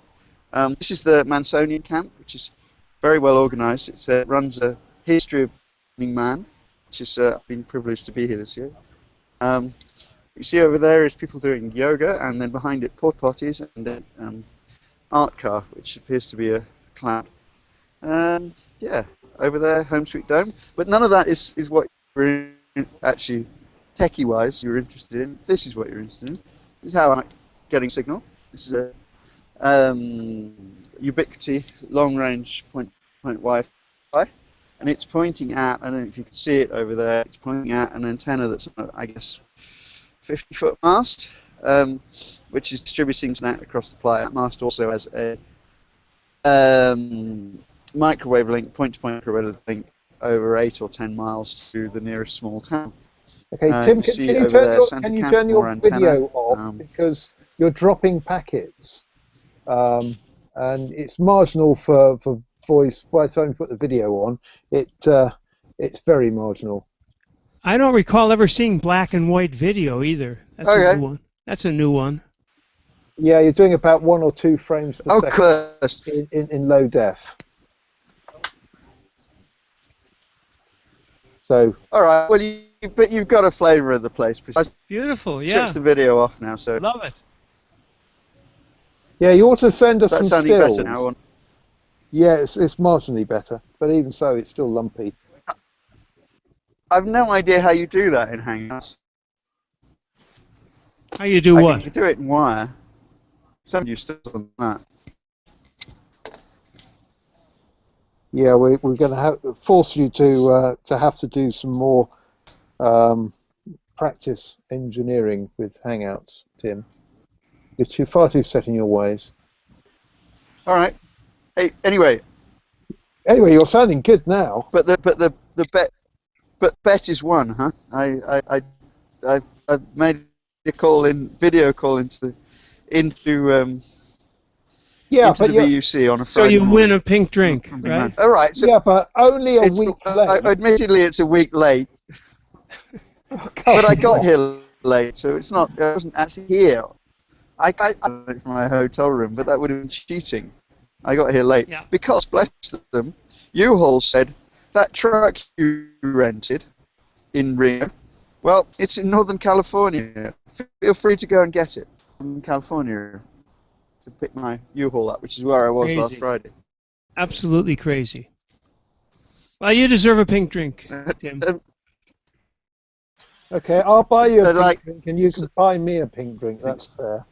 This is the Mansonian camp, which is very well organised. It runs a history of Burning Man, which is I've been privileged to be here this year. You see over there is people doing yoga, and then behind it porta potties and an art car, which appears to be a cloud. Yeah, over there, Home Sweet Dome. But none of that is what you're actually techie-wise you're interested in. This is what you're interested in. This is how I'm getting signal. This is a Ubiquiti long-range point-to-point Wi-Fi, and it's pointing at, I don't know if you can see it over there, it's pointing at an antenna that's, I guess, 50-foot mast, which is distributing net across the playa. That mast also has a microwave link, point-to-point microwave link, over 8 or 10 miles to the nearest small town. Okay, Tim, can you turn your antenna, video off, because you're dropping packets, and it's marginal for voice. By the time you put the video on, it's very marginal. I don't recall ever seeing black and white video either. That's a new one. That's a new one. Yeah, you're doing about 1 or 2 frames per second in low def. So. All right. Well, but you've got a flavour of the place. Beautiful. Yeah. Switch the video off now. So. Love it. Yeah, you ought to send us some stills. Better now. Yeah, it's marginally better, but even so, it's still lumpy. I've no idea how you do that in Hangouts. How you do what? You do it in Wire. Some you still on that. Yeah, we're going to force you to have to do some more practice engineering with Hangouts, Tim. You're far too set in your ways. All right. Hey, anyway, you're sounding good now. but the bet is won, huh? I made a video call into Yeah, the but VUC on a So Friday you morning. win a pink drink, Something right? mad. All right. So yeah, but only a it's week late. admittedly it's a week late, Oh, but I come got on. here late, so it's not. I wasn't actually here. I got it from my hotel room, but that would have been cheating. I got here late Yeah. because, bless them, U-Haul said that truck you rented in Rio, well, it's in Northern California. Feel free to go and get it in California to pick my U-Haul up, which is where I was last Crazy. Friday. Absolutely crazy. Well, you deserve a pink drink, Tim. Okay, I'll buy you a Like, pink drink, and you can buy me a pink drink. That's fair.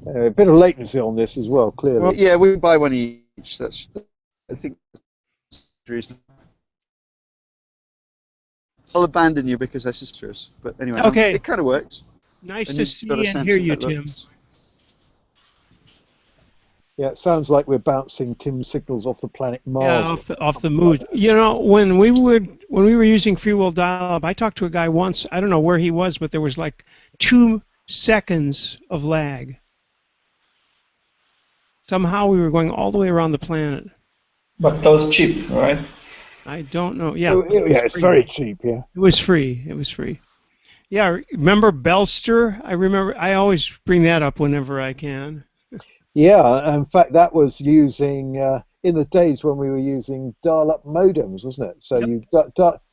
Anyway, a bit of latency on this as well, clearly. well, yeah, we can buy one each. I think that's reasonable. I'll abandon you because they're sisters, but anyway, Okay. it kind of works. Nice And to you've got a see and sense hear of you, it Tim. looks. Yeah, it sounds like we're bouncing Tim's signals off the planet Mars. Yeah, off the mood. You know, when we were using free will dial-up, I talked to a guy once. I don't know where he was, but there was like 2 seconds of lag. Somehow we were going all the way around the planet. But that was cheap, right? I don't know. Yeah. Oh, yeah, it's very cheap. Yeah. It was free. It was free. Yeah. Remember Belster? I always bring that up whenever I can. Yeah, in fact, that was using in the days when we were using dial-up modems, wasn't it? So Yep. you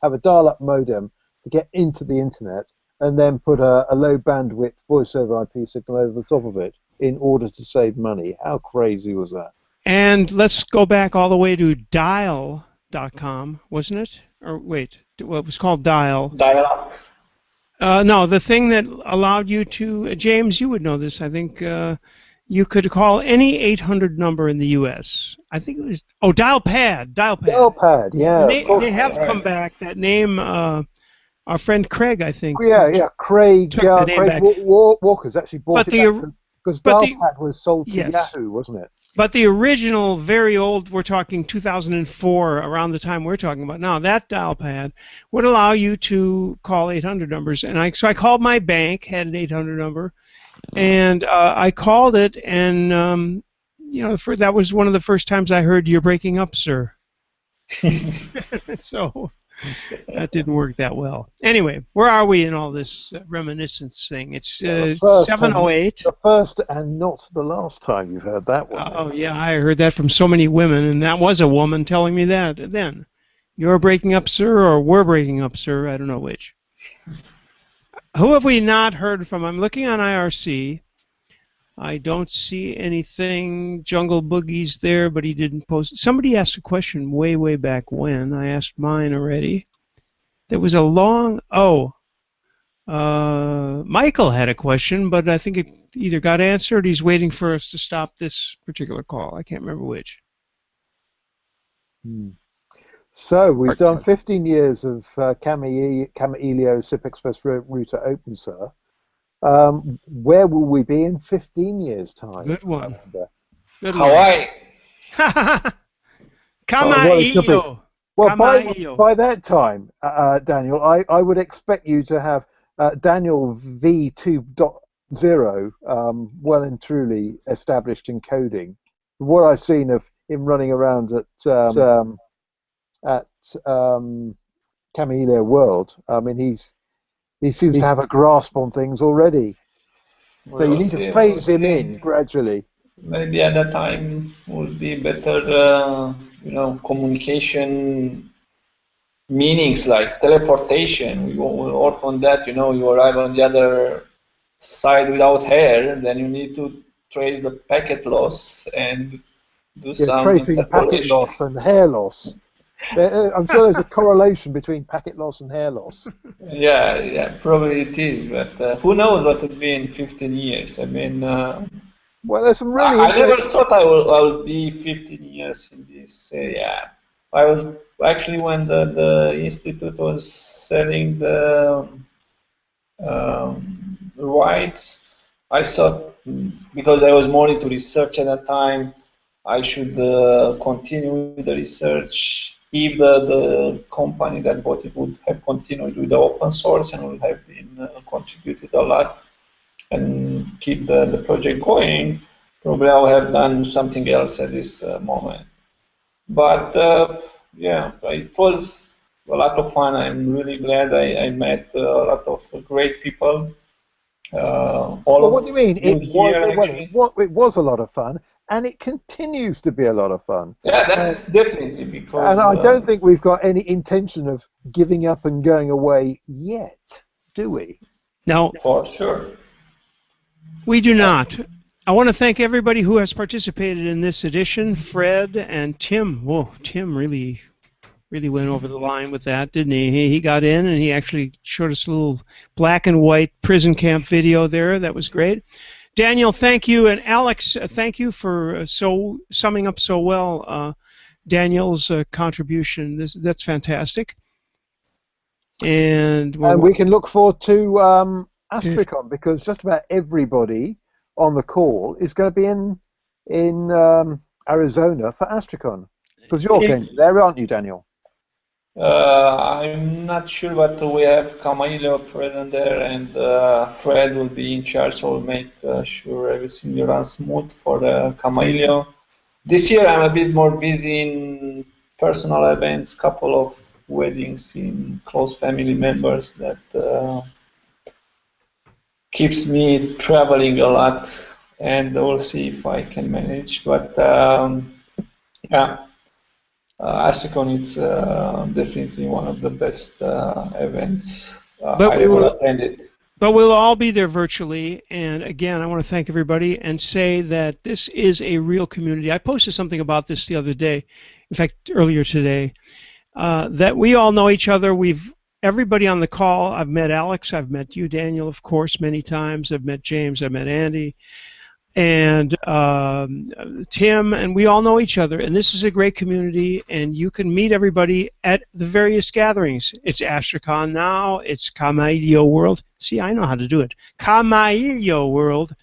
have a dial-up modem to get into the internet, and then put a low bandwidth voice over IP signal over the top of it in order to save money. How crazy was that? And let's go back all the way to dial.com, wasn't it? Or wait, well, it was called Dial. Dial up. No, the thing that allowed you to, James, you would know this, I think, you could call any 800 number in the U.S. I think it was, Dialpad. Dialpad, yeah. They have come back. That name, our friend Craig, I think. Yeah. Craig Took the name back. Walker's actually bought But it back because Dialpad was sold to yes. Yahoo, wasn't it? But the original, very old, we're talking 2004, around the time we're talking about now, that dial pad would allow you to call 800 numbers. And so I called my bank, had an 800 number, and I called it, and that was one of the first times I heard "You're breaking up, sir." So that didn't work that well. Anyway, where are we in all this reminiscence thing? It's 7:08. The first and not the last time you've heard that one. Oh, yeah, I heard that from so many women, and that was a woman telling me that then. You're breaking up, sir, or we're breaking up, sir. I don't know which. Who have we not heard from? I'm looking on IRC. I don't see anything. Jungle Boogie's there, but he didn't post. Somebody asked a question way, way back when. I asked mine already. There was a long... Michael had a question, but I think it either got answered. He's waiting for us to stop this particular call. I can't remember which. So we've done 15 years of Kamailio SIP Express Router OpenSir. Where will we be in 15 years' time? Good one. Good Hawaii. Kamailio. Well, by that time, Daniel, I would expect you to have Daniel V2.0 well and truly established in coding. What I've seen of him running around at Kamailio World, I mean, he seems to have a grasp on things already. So you need to phase him in gradually. Maybe at that time would be better, communication meanings like teleportation. We will work on that. You arrive on the other side without hair, then you need to trace the packet loss and do some tracing packet loss and hair loss. I'm sure there's a correlation between packet loss and hair loss. Yeah, probably it is. But who knows what would be in 15 years? I mean, Well, there's some really I never interesting. thought I will be 15 years in this area. I was actually when the institute was selling the rights, I thought because I was more into research at that time, I should continue with the research. If the company that bought it would have continued with the open source and would have been contributed a lot and keep the project going, probably I would have done something else at this moment. But yeah, it was a lot of fun. I'm really glad I met a lot of great people. All Well, what of do you mean? you here, actually. It was a lot of fun, and it continues to be a lot of fun. Yeah, that's definitely because And I don't think we've got any intention of giving up and going away yet, do we? No, for sure. we do not. I want to thank everybody who has participated in this edition. Fred and Tim. Whoa, Tim really went over the line with that, didn't he? He got in and he actually showed us a little black and white prison camp video there. That was great. Daniel, thank you, and Alex, thank you for summing up so well Daniel's contribution. That's fantastic. And we can look forward to Astricon, because just about everybody on the call is going to be in Arizona for Astricon, because you're going there, aren't you, Daniel? I'm not sure, but we have Kamailio present there, and Fred will be in charge, so we'll make sure everything runs smooth for Kamailio. This year I'm a bit more busy in personal events, couple of weddings in close family members that keeps me traveling a lot, and we'll see if I can manage. But yeah. Astricon is definitely one of the best events I ever attended. But we'll all be there virtually. And again, I want to thank everybody and say that this is a real community. I posted something about this the other day, in fact, earlier today, that we all know each other. Everybody on the call, I've met Alex, I've met you, Daniel, of course, many times. I've met James, I've met Andy, and Tim, and we all know each other, and this is a great community, and you can meet everybody at the various gatherings. It's Astricon now, it's Kamailio World. See, I know how to do it. Kamailio World.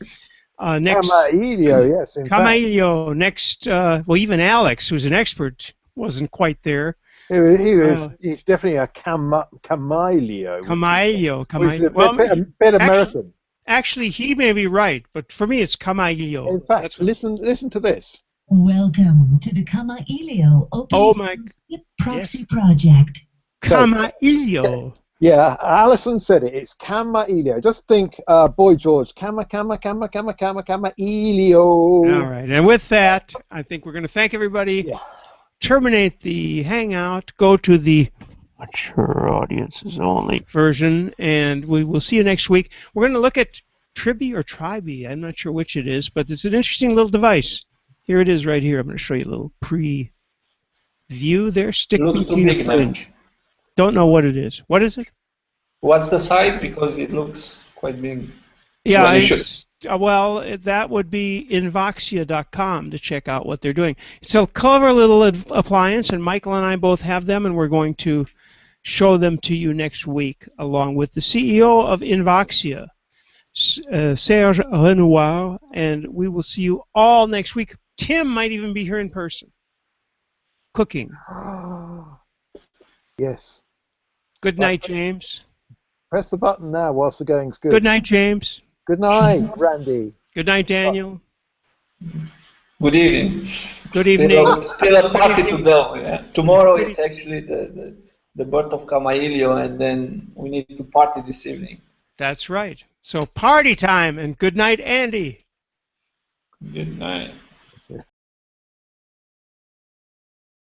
Kamailio, yes, in Kamailio, next, well, even Alex, who's an expert, wasn't quite there. He's definitely a Kamailio. Kamailio. Well, a bit American. Actually, he may be right, but for me, it's Kamailio. In fact, listen to this. Welcome to the Kamailio Open Proxy Project. Kamailio. Yeah, Alison said it. It's Kamailio. Just think, Boy George, Kamailio. All right, and with that, I think we're going to thank everybody. Yeah. Terminate the Hangout. Go to the mature audiences only version, and we will see you next week. We're going to look at Tribi or Tribi. I'm not sure which it is, but it's an interesting little device. Here it is right here. I'm going to show you a little preview there. Stick me to your fringe. Don't know what it is. What is it? What's the size? Because it looks quite big. Yeah, well, that would be invoxia.com to check out what they're doing. It's a clever little appliance, and Michael and I both have them, and we're going to show them to you next week, along with the CEO of Invoxia, Serge Renoir, and we will see you all next week. Tim might even be here in person, cooking. Yes. Good night, James. Press the button now whilst the going's good. Good night, James. Good night, Randy. Good night, Daniel. Good evening. Good evening. Still a party to go. Yeah. Tomorrow it's actually the birth of Kamailio, and then we need to party this evening. That's right. So party time, and good night, Andy. Good night.